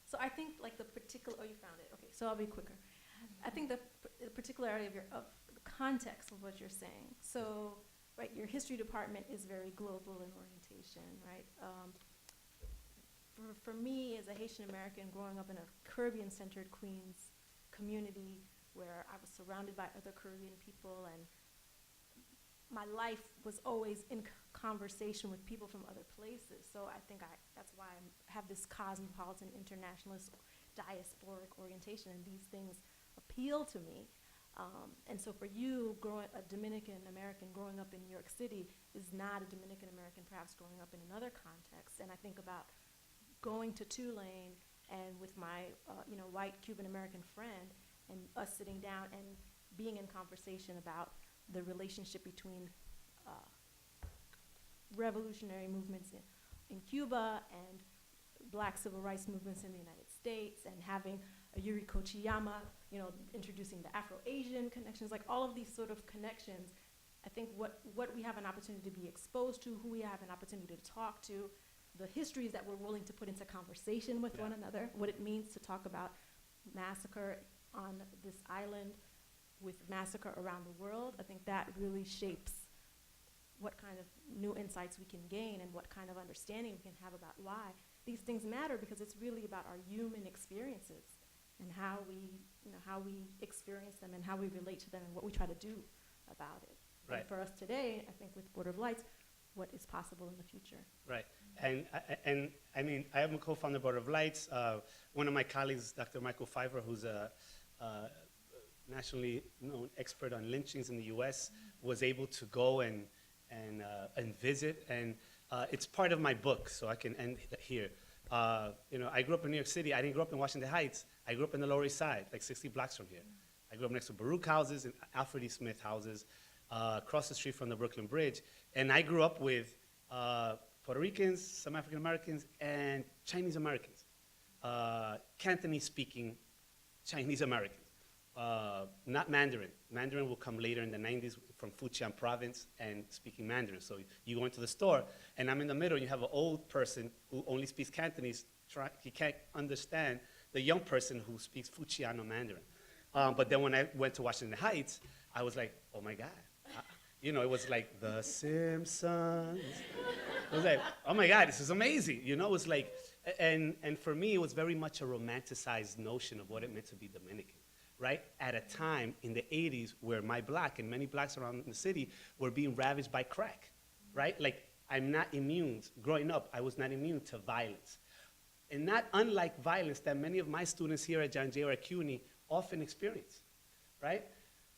So I think like the particular, oh, you found it, okay, so I'll be quicker. I think the particularity of the context of what you're saying. So, right, your history department is very global in orientation, right? For me, as a Haitian American growing up in a Caribbean-centered Queens community where I was surrounded by other Caribbean people, and my life was always in conversation with people from other places. So I think that's why I have this cosmopolitan, internationalist, diasporic orientation, and these things appeal to me. And so for you, a Dominican American growing up in New York City is not a Dominican American perhaps growing up in another context. And I think about going to Tulane and with my white Cuban American friend and us sitting down and being in conversation about the relationship between revolutionary movements in Cuba and black civil rights movements in the United States, and having a Yuri Kochiyama, introducing the Afro-Asian connections, like all of these sort of connections. I think what we have an opportunity to be exposed to, who we have an opportunity to talk to, the histories that we're willing to put into conversation with one another, what it means to talk about massacre on this island with massacre around the world. I think that really shapes what kind of new insights we can gain and what kind of understanding we can have about why these things matter, because it's really about our human experiences and how we experience them and how we relate to them and what we try to do about it. Right. And for us today, I think with Border of Lights, what is possible in the future. Right. And I mean, I am a co-founder of Border of Lights. One of my colleagues, Dr. Michael Pfeiffer, who's a nationally known expert on lynchings in the U.S., was able to go and visit, and it's part of my book, so I can end here. I grew up in New York City. I didn't grow up in Washington Heights. I grew up in the Lower East Side, like 60 blocks from here. I grew up next to Baruch houses and Alfred E. Smith houses, across the street from the Brooklyn Bridge, and I grew up with Puerto Ricans, some African Americans, and Chinese Americans, Cantonese-speaking Chinese Americans, not Mandarin. Mandarin will come later in the 90s from Fujian province and speaking Mandarin. So you go into the store, and I'm in the middle, and you have an old person who only speaks Cantonese. He can't understand the young person who speaks Fujian or Mandarin. But then when I went to Washington Heights, I was like, oh my God. You know, it was like The Simpsons. I was like, oh my God, this is amazing. You know, it was like, and for me, it was very much a romanticized notion of what it meant to be Dominican, right? At a time in the 80s where my block and many blocks around the city were being ravaged by crack, right? Like, I'm not immune. Growing up, I was not immune to violence. And not unlike violence that many of my students here at John Jay or at CUNY often experience, right?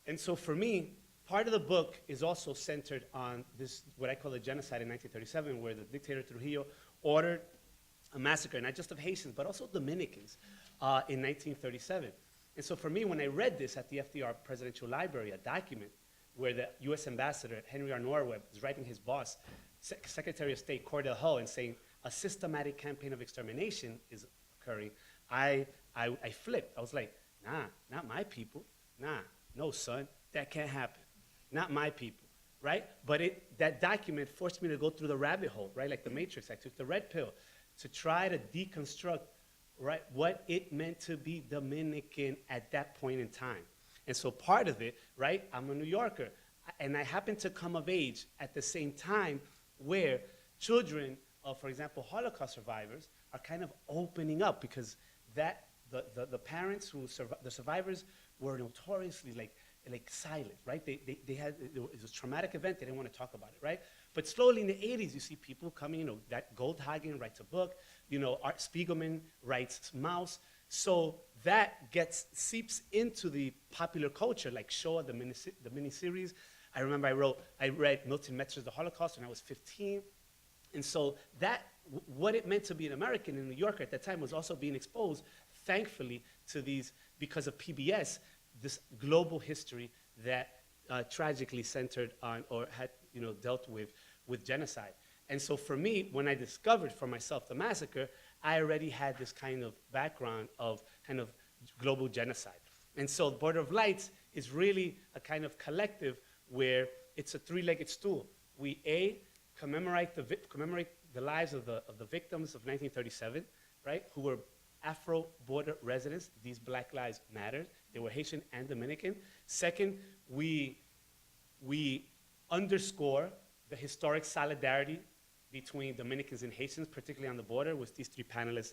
And so for me, part of the book is also centered on this, what I call a genocide in 1937, where the dictator Trujillo ordered a massacre, not just of Haitians, but also Dominicans in 1937. And so for me, when I read this at the FDR Presidential Library, a document where the US Ambassador, Henry R. Norweb, is writing his boss, Secretary of State Cordell Hull, and saying a systematic campaign of extermination is occurring, I flipped. I was like, nah, not my people. Nah, no, son, that can't happen. Not my people, right? But that document forced me to go through the rabbit hole, right? Like the Matrix. I took the red pill to try to deconstruct, right, what it meant to be Dominican at that point in time. And so part of it, right, I'm a New Yorker, and I happen to come of age at the same time where children of, for example, Holocaust survivors are kind of opening up, because the parents the survivors were notoriously like silent, right? They had, it was a traumatic event, they didn't want to talk about it, right? But slowly in the 80s, you see people coming, you know, that Goldhagen writes a book, you know, Art Spiegelman writes Mouse. So that seeps into the popular culture, like Shoah, the miniseries. I remember I read Milton Metzger's The Holocaust when I was 15. And so what it meant to be an American in New York at that time was also being exposed, thankfully, to these, because of PBS, this global history that tragically centered on, or had, you know, dealt with genocide. And so for me, when I discovered for myself the massacre, I already had this kind of background of kind of global genocide. And so Border of Lights is really a kind of collective where it's a three-legged stool. We commemorate the lives of the victims of 1937, right, who were Afro border residents. These Black Lives Matter. They were Haitian and Dominican. Second, we underscore the historic solidarity between Dominicans and Haitians, particularly on the border, which these three panelists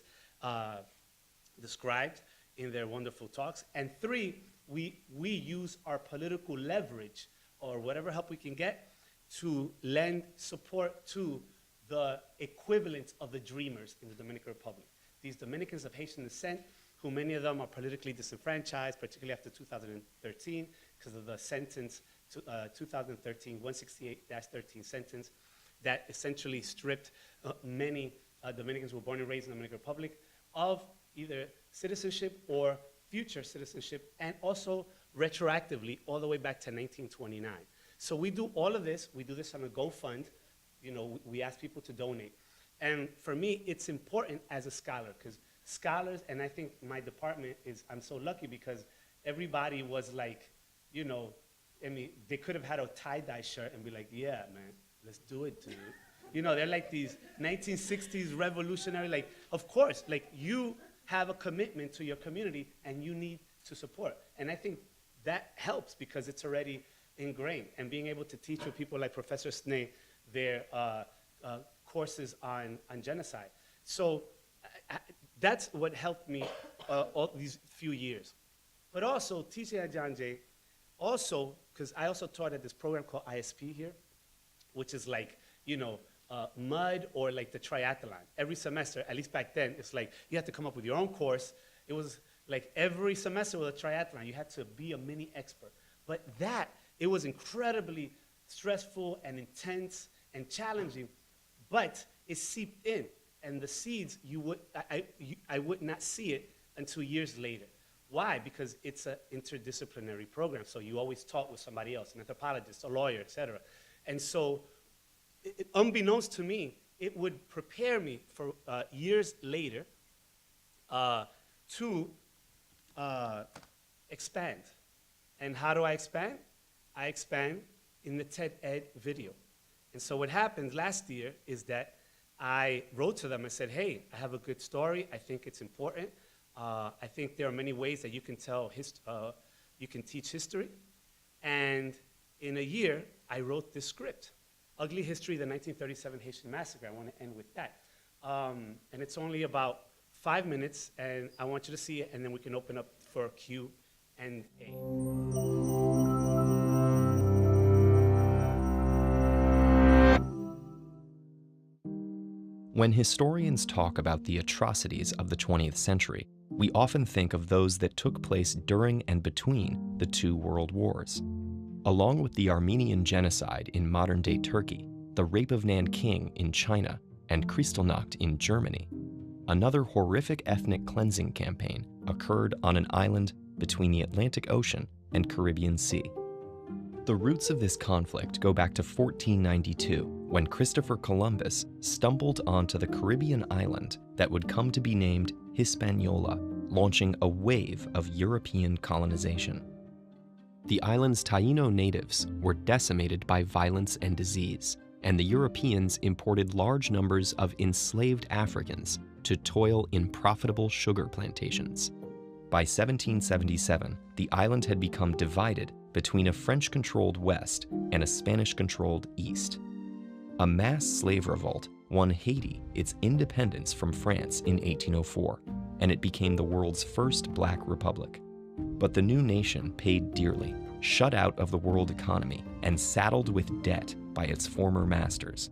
described in their wonderful talks. And three, we use our political leverage, or whatever help we can get, to lend support to the equivalent of the dreamers in the Dominican Republic. These Dominicans of Haitian descent, who many of them are politically disenfranchised, particularly after 2013, because of the sentence, 2013 168-13 sentence, that essentially stripped many Dominicans who were born and raised in the Dominican Republic of either citizenship or future citizenship, and also retroactively all the way back to 1929. So we do all of this. We do this on a GoFund. You know, we ask people to donate. And for me, it's important as a scholar, because scholars, and I think my department is, I'm so lucky because everybody was like, you know, I mean, they could have had a tie-dye shirt and be like, yeah, man, let's do it, dude. You know, they're like these 1960s revolutionary, like, of course, like, you have a commitment to your community and you need to support. And I think that helps because it's already ingrained. And being able to teach with people like Professor Snee their courses on genocide. So that's what helped me all these few years. But also, teaching at John Jay, also, because I also taught at this program called ISP here, which is like, you know, mud or like the triathlon. Every semester, at least back then, it's like you had to come up with your own course. It was like every semester with a triathlon, you had to be a mini expert. But it was incredibly stressful and intense and challenging, but it seeped in. And the seeds, I would not see it until years later. Why? Because it's an interdisciplinary program, so you always talk with somebody else, an anthropologist, a lawyer, et cetera. And so, unbeknownst to me, it would prepare me for years later to expand. And how do I expand? I expand in the TED Ed video. And so what happened last year is that I wrote to them and said, hey, I have a good story. I think it's important. I think there are many ways that you can you can teach history. And in a year, I wrote this script, Ugly History, the 1937 Haitian Massacre. I want to end with that. And it's only about 5 minutes, and I want you to see it, and then we can open up for Q&A. When historians talk about the atrocities of the 20th century, we often think of those that took place during and between the two world wars. Along with the Armenian genocide in modern-day Turkey, the rape of Nanking in China, and Kristallnacht in Germany, another horrific ethnic cleansing campaign occurred on an island between the Atlantic Ocean and Caribbean Sea. The roots of this conflict go back to 1492, when Christopher Columbus stumbled onto the Caribbean island that would come to be named Hispaniola, launching a wave of European colonization. The island's Taino natives were decimated by violence and disease, and the Europeans imported large numbers of enslaved Africans to toil in profitable sugar plantations. By 1777, the island had become divided between a French-controlled West and a Spanish-controlled East. A mass slave revolt won Haiti its independence from France in 1804, and it became the world's first black republic. But the new nation paid dearly, shut out of the world economy, and saddled with debt by its former masters.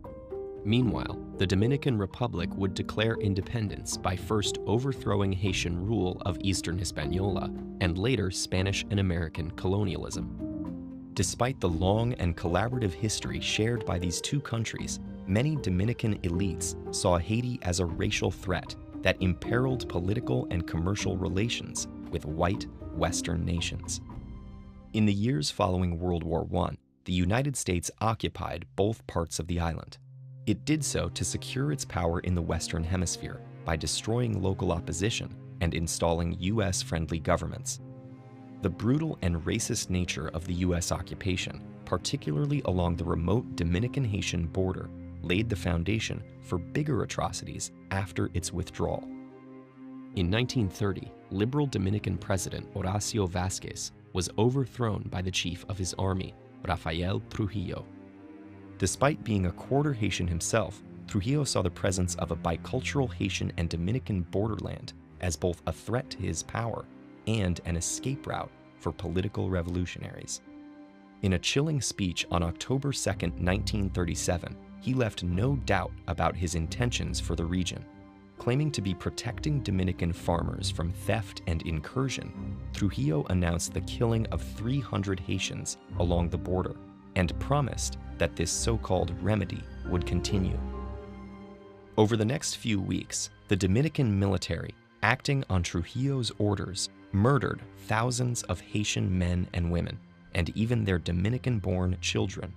Meanwhile, the Dominican Republic would declare independence by first overthrowing Haitian rule of Eastern Hispaniola and later Spanish and American colonialism. Despite the long and collaborative history shared by these two countries, many Dominican elites saw Haiti as a racial threat that imperiled political and commercial relations with white Western nations. In the years following World War I, the United States occupied both parts of the island. It did so to secure its power in the Western Hemisphere by destroying local opposition and installing U.S.-friendly governments. The brutal and racist nature of the U.S. occupation, particularly along the remote Dominican-Haitian border, laid the foundation for bigger atrocities after its withdrawal. In 1930, liberal Dominican President Horacio Vázquez was overthrown by the chief of his army, Rafael Trujillo. Despite being a quarter Haitian himself, Trujillo saw the presence of a bicultural Haitian and Dominican borderland as both a threat to his power and an escape route for political revolutionaries. In a chilling speech on October 2, 1937, he left no doubt about his intentions for the region. Claiming to be protecting Dominican farmers from theft and incursion, Trujillo announced the killing of 300 Haitians along the border and promised that this so-called remedy would continue. Over the next few weeks, the Dominican military, acting on Trujillo's orders, murdered thousands of Haitian men and women, and even their Dominican-born children.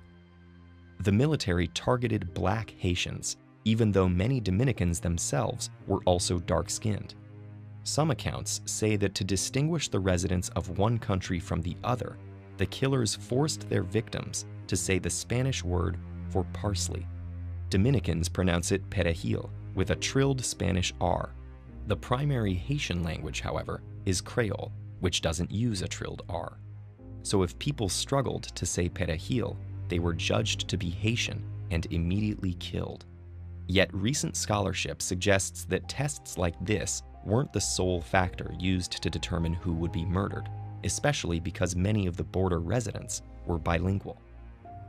The military targeted black Haitians, even though many Dominicans themselves were also dark-skinned. Some accounts say that to distinguish the residents of one country from the other, the killers forced their victims to say the Spanish word for parsley. Dominicans pronounce it perejil with a trilled Spanish R. The primary Haitian language, however, is Creole, which doesn't use a trilled R. So if people struggled to say perejil, they were judged to be Haitian and immediately killed. Yet recent scholarship suggests that tests like this weren't the sole factor used to determine who would be murdered, especially because many of the border residents were bilingual.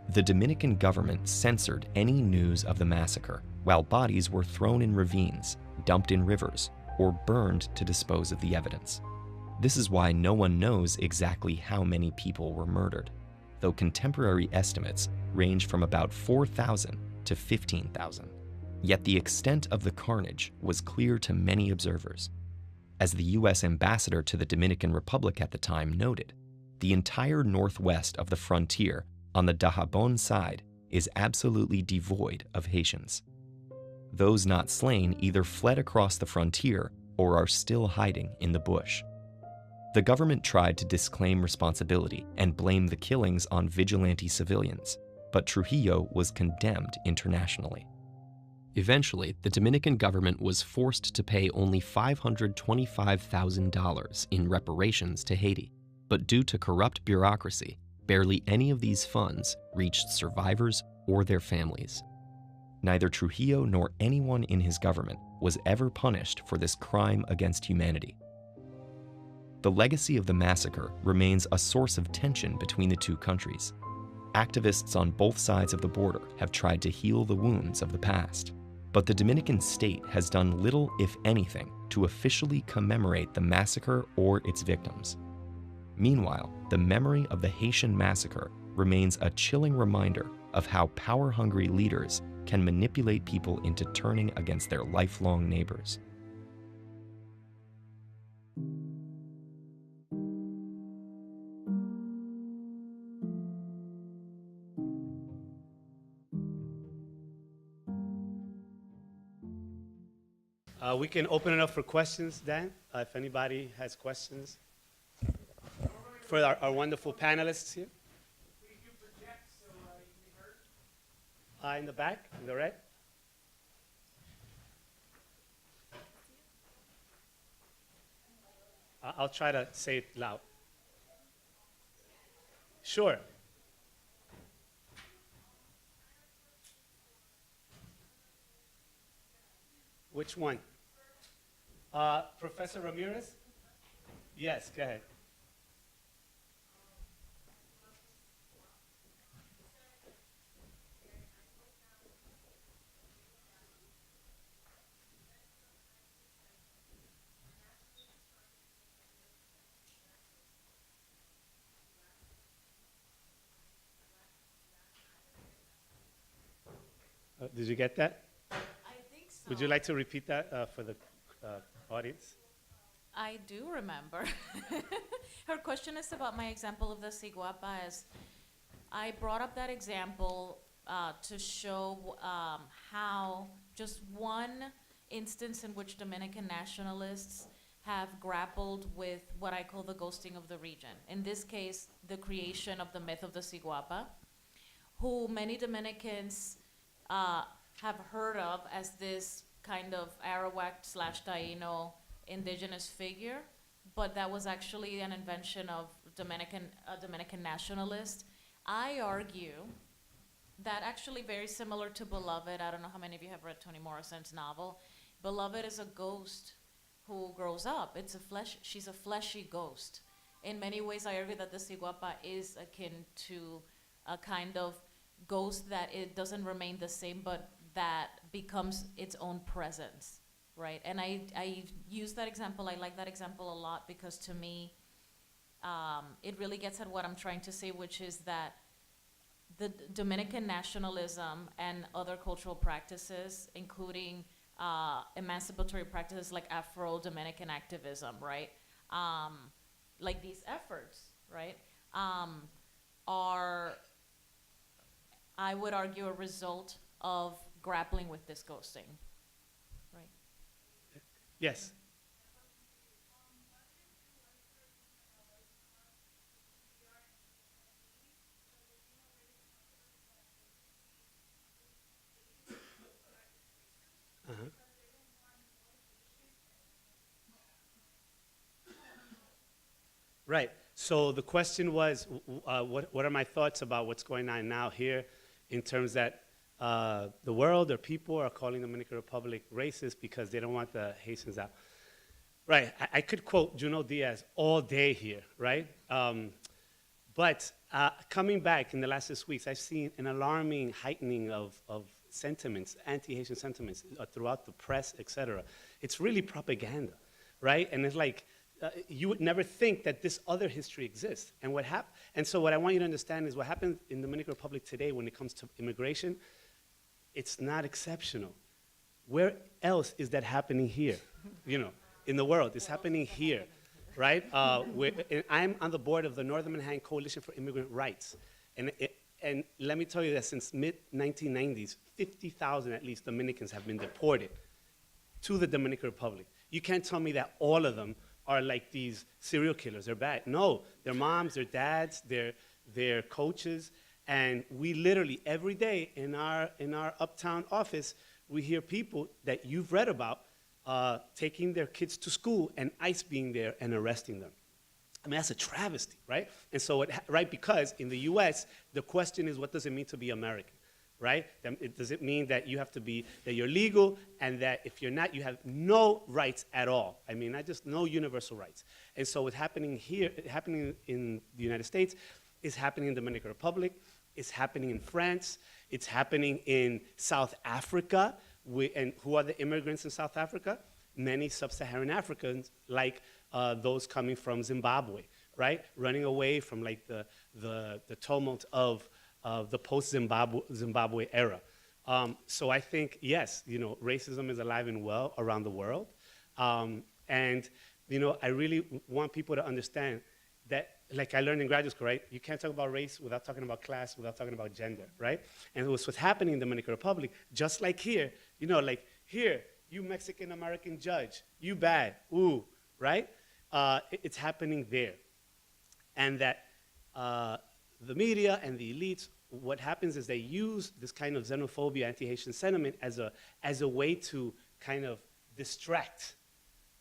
The Dominican government censored any news of the massacre, while bodies were thrown in ravines, dumped in rivers, or burned to dispose of the evidence. This is why no one knows exactly how many people were murdered, though contemporary estimates range from about 4,000 to 15,000. Yet the extent of the carnage was clear to many observers. As the U.S. ambassador to the Dominican Republic at the time noted, the entire northwest of the frontier on the Dajabon side is absolutely devoid of Haitians. Those not slain either fled across the frontier or are still hiding in the bush. The government tried to disclaim responsibility and blame the killings on vigilante civilians, but Trujillo was condemned internationally. Eventually, the Dominican government was forced to pay only $525,000 in reparations to Haiti, but due to corrupt bureaucracy, barely any of these funds reached survivors or their families. Neither Trujillo nor anyone in his government was ever punished for this crime against humanity. The legacy of the massacre remains a source of tension between the two countries. Activists on both sides of the border have tried to heal the wounds of the past, but the Dominican state has done little, if anything, to officially commemorate the massacre or its victims. Meanwhile, the memory of the Haitian massacre remains a chilling reminder of how power-hungry leaders can manipulate people into turning against their lifelong neighbors. We can open it up for questions, Dan, if anybody has questions for our wonderful panelists here. In the back, in the red. I'll try to say it loud. Sure. Which one? Professor Ramirez? Yes, go ahead. Did you get that? I think so. Would you like to repeat that for the audience? I do remember. Her question is about my example of the Ciguapa. As I brought up that example to show how just one instance in which Dominican nationalists have grappled with what I call the ghosting of the region. In this case, the creation of the myth of the Ciguapa, who many Dominicans have heard of as this kind of Arawak/Taino indigenous figure, but that was actually an invention of a Dominican nationalist. I argue that actually very similar to Beloved. I don't know how many of you have read Toni Morrison's novel. Beloved is a ghost who grows up. She's a fleshy ghost. In many ways, I argue that the Ciguapa is akin to a kind of ghost that it doesn't remain the same, but that becomes its own presence, right? And I use that example, I like that example a lot because to me, it really gets at what I'm trying to say, which is that the Dominican nationalism and other cultural practices, including emancipatory practices like Afro-Dominican activism, right? Like these efforts, right, are, I would argue, a result of grappling with this ghosting, right? Yes. Uh-huh. Right. So the question was, what are my thoughts about what's going on now here in terms that the world or people are calling the Dominican Republic racist because they don't want the Haitians out. Right. I could quote Junot Diaz all day here, right? But coming back in the last 6 weeks, I've seen an alarming heightening of sentiments, anti-Haitian sentiments throughout the press, et cetera. It's really propaganda, right? And it's like, you would never think that this other history exists. And so what I want you to understand is what happens in the Dominican Republic today when it comes to immigration, it's not exceptional. Where else is that happening here? You know, in the world, it's happening here, right? I'm on the board of the Northern Manhattan Coalition for Immigrant Rights. And let me tell you that since mid-1990s, 50,000 at least Dominicans have been deported to the Dominican Republic. You can't tell me that all of them are like these serial killers. They're bad. No, they're moms, they're dads, they're coaches. And we literally, every day in our uptown office, we hear people that you've read about taking their kids to school and ICE being there and arresting them. I mean, that's a travesty, right? And so, because in the US, the question is, what does it mean to be American, right? Does it mean that you have to be, that you're legal, and that if you're not, you have no rights at all? I mean, not just no universal rights. And so what's happening here, happening in the United States, is happening in the Dominican Republic, it's happening in France, it's happening in South Africa. And who are the immigrants in South Africa? Many sub-Saharan Africans, like those coming from Zimbabwe, right? Running away from like the tumult of the post-Zimbabwe era. So I think, yes, racism is alive and well around the world. And, I really want people to understand that, like I learned in graduate school, right? You can't talk about race without talking about class, without talking about gender, right? And what's happening in the Dominican Republic, just like here, like here, you Mexican-American judge, you bad, ooh, right? It's happening there. And that the media and the elites, what happens is they use this kind of xenophobia, anti-Haitian sentiment as a way to kind of distract,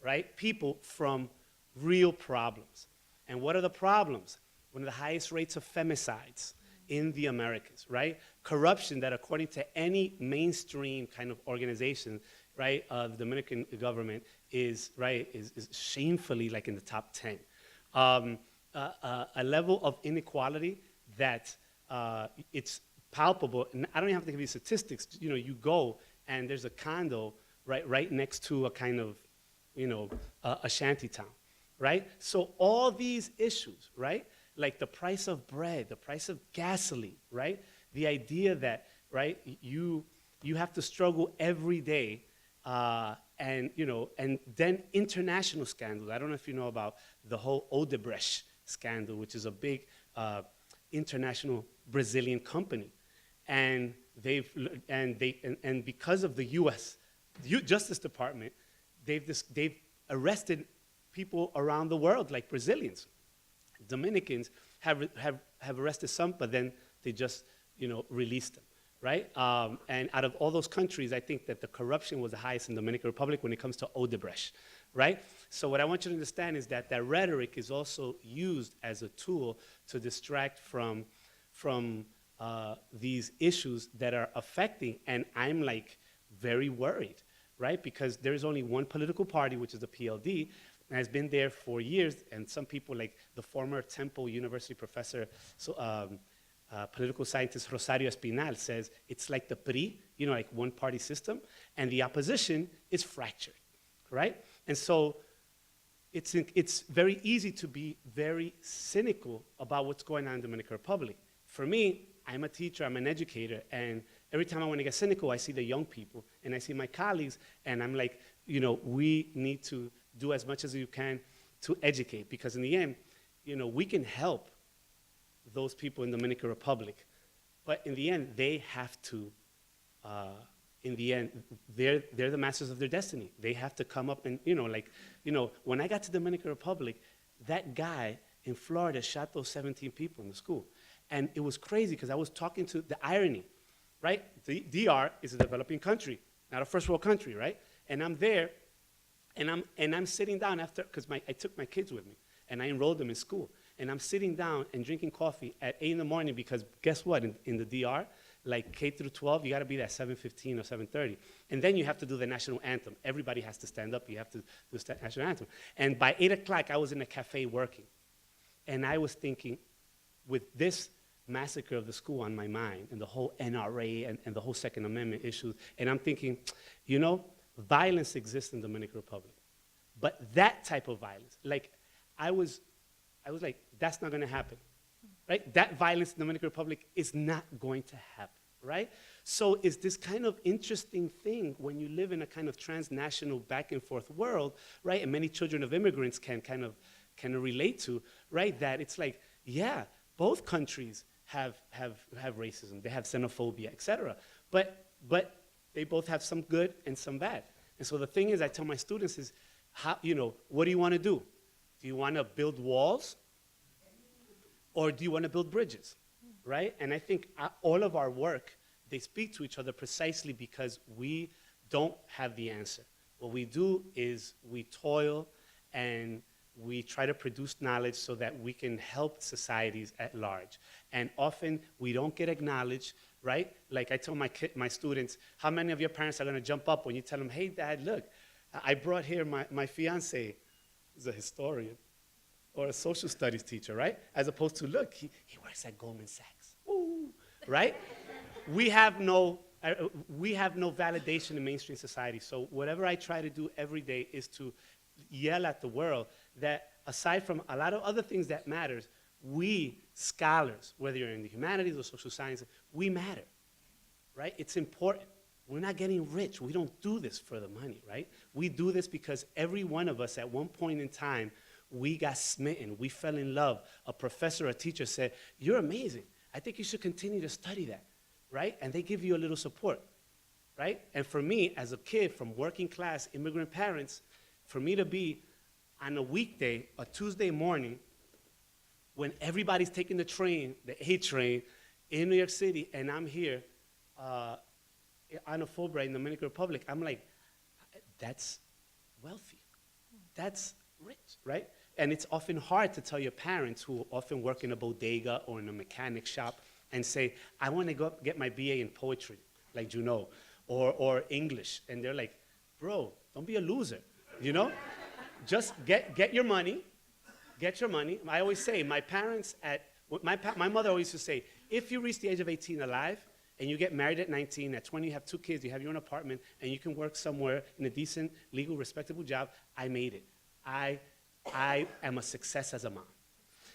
right, people from real problems. And what are the problems? One of the highest rates of femicides in the Americas, right? Corruption that, according to any mainstream kind of organization, right, the Dominican government is shamefully like in the top 10. A level of inequality that it's palpable. And I don't even have to give you statistics. You go and there's a condo right next to a kind of, a shanty town. Right? So all these issues, right? Like the price of bread, the price of gasoline, right? The idea that, right, you have to struggle every day, and then international scandals. I don't know if you know about the whole Odebrecht scandal, which is a big international Brazilian company. And because of the U.S. Justice Department, they've arrested people around the world, like Brazilians. Dominicans have arrested some, but then they just, released them, right? And out of all those countries, I think that the corruption was the highest in the Dominican Republic when it comes to Odebrecht, right? So what I want you to understand is that that rhetoric is also used as a tool to distract from these issues that are affecting, and I'm like very worried, right? Because there's only one political party, which is the PLD, and has been there for years, and some people like the former Temple University professor, political scientist Rosario Espinal says it's like the PRI, like one-party system, and the opposition is fractured, right? And so it's very easy to be very cynical about what's going on in the Dominican Republic. For me, I'm a teacher, I'm an educator, and every time I want to get cynical, I see the young people, and I see my colleagues, and I'm like, we need to do as much as you can to educate, because in the end, we can help those people in the Dominican Republic, but in the end, they have to, they're the masters of their destiny. They have to come up and, when I got to the Dominican Republic, that guy in Florida shot those 17 people in the school. And it was crazy because I was talking to the irony, right? The DR is a developing country, not a first world country, right? And I'm there, and I'm sitting down after, because I took my kids with me, and I enrolled them in school. And I'm sitting down and drinking coffee at 8 in the morning because guess what? In the DR, like K through 12, you got to be there at 7:15 or 7:30. And then you have to do the national anthem. Everybody has to stand up. You have to do the national anthem. And by 8 o'clock, I was in a cafe working. And I was thinking, with this massacre of the school on my mind, and the whole NRA and the whole Second Amendment issues, and I'm thinking, violence exists in the Dominican Republic. But that type of violence, like I was like, that's not going to happen, right? That violence in the Dominican Republic is not going to happen, right? So it's this kind of interesting thing when you live in a kind of transnational back and forth world, right? And many children of immigrants can relate to, right? That it's like, yeah, both countries have racism, they have xenophobia, et cetera. But they both have some good and some bad. And so the thing is, I tell my students is, how, what do you want to do? Do you want to build walls? Or do you want to build bridges, right? And I think all of our work, they speak to each other precisely because we don't have the answer. What we do is we toil and we try to produce knowledge so that we can help societies at large. And often we don't get acknowledged, right? Like I tell my students, how many of your parents are going to jump up when you tell them, hey, Dad, look, I brought here my fiance is a historian or a social studies teacher, right? As opposed to, look, he works at Goldman Sachs, ooh, right? We have no validation in mainstream society. So whatever I try to do every day is to yell at the world that aside from a lot of other things that matters, we scholars, whether you're in the humanities or social sciences, we matter, right? It's important. We're not getting rich. We don't do this for the money, right? We do this because every one of us at one point in time, we got smitten. We fell in love. A professor, a teacher said, you're amazing. I think you should continue to study that, right? And they give you a little support, right? And for me, as a kid from working class immigrant parents, for me to be on a weekday, a Tuesday morning, when everybody's taking the train, the A train, in New York City, and I'm here on a Fulbright in the Dominican Republic, I'm like, that's wealthy. That's rich, right? And it's often hard to tell your parents who often work in a bodega or in a mechanic shop and say, I want to go get my BA in poetry, like Juno, or English. And they're like, bro, don't be a loser, you know? Just get your money, get your money. I always say, my parents my mother always used to say, if you reach the age of 18 alive, and you get married at 19, at 20 you have 2 kids, you have your own apartment, and you can work somewhere in a decent, legal, respectable job, I made it. I am a success as a mom.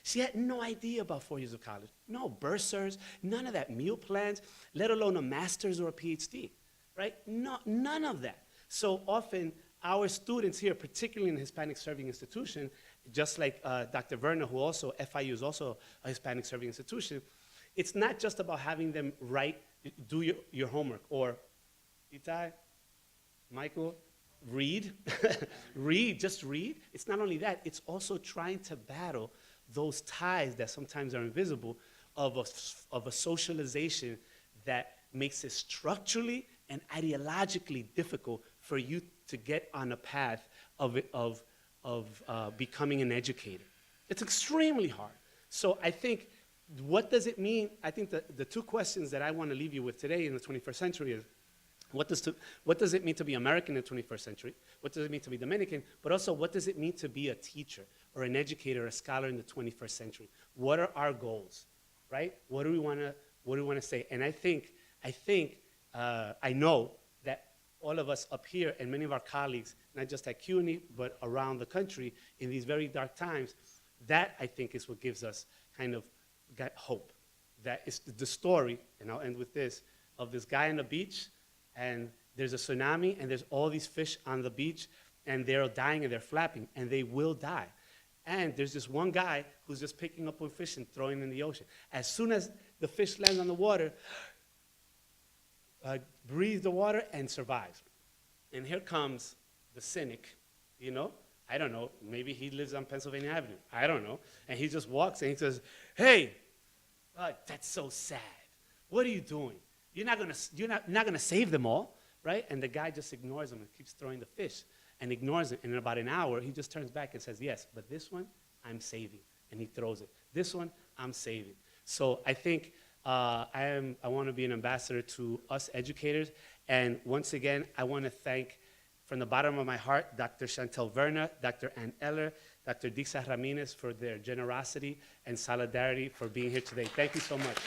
She had no idea about 4 years of college. No bursars, none of that, meal plans, let alone a master's or a PhD, right? No, none of that. So often, our students here, particularly in the Hispanic serving institution, just like Dr. Verna, who also, FIU is also a Hispanic serving institution, it's not just about having them do your homework, or Itai, Michael, read, just read. It's not only that, it's also trying to battle those ties that sometimes are invisible of a socialization that makes it structurally and ideologically difficult for you to get on a path of becoming an educator. It's extremely hard. So I think, what does it mean? I think the 2 questions that I want to leave you with today in the 21st century is, what does it mean to be American in the 21st century? What does it mean to be Dominican? But also, what does it mean to be a teacher or an educator or a scholar in the 21st century? What are our goals, right? What do we want to say? And I know that all of us up here and many of our colleagues, not just at CUNY, but around the country in these very dark times, that I think is what gives us kind of got hope. That is the story, and I'll end with this, of this guy on the beach, and there's a tsunami, and there's all these fish on the beach, and they're dying and they're flapping, and they will die. And there's this one guy who's just picking up one fish and throwing it in the ocean. As soon as the fish lands on the water, breathes the water and survives. And here comes the cynic, you know? I don't know, maybe he lives on Pennsylvania Avenue. I don't know. And he just walks and he says, hey, that's so sad. What are you doing? You're not gonna save them all, right? And the guy just ignores him and keeps throwing the fish and ignores it. And in about an hour, he just turns back and says, yes, but this one, I'm saving. And he throws it. This one, I'm saving. So I think I want to be an ambassador to us educators. And once again, I want to thank, from the bottom of my heart, Dr. Chantalle Verna, Dr. Eller, Dr. Dixa Ramirez for their generosity and solidarity for being here today. Thank you so much.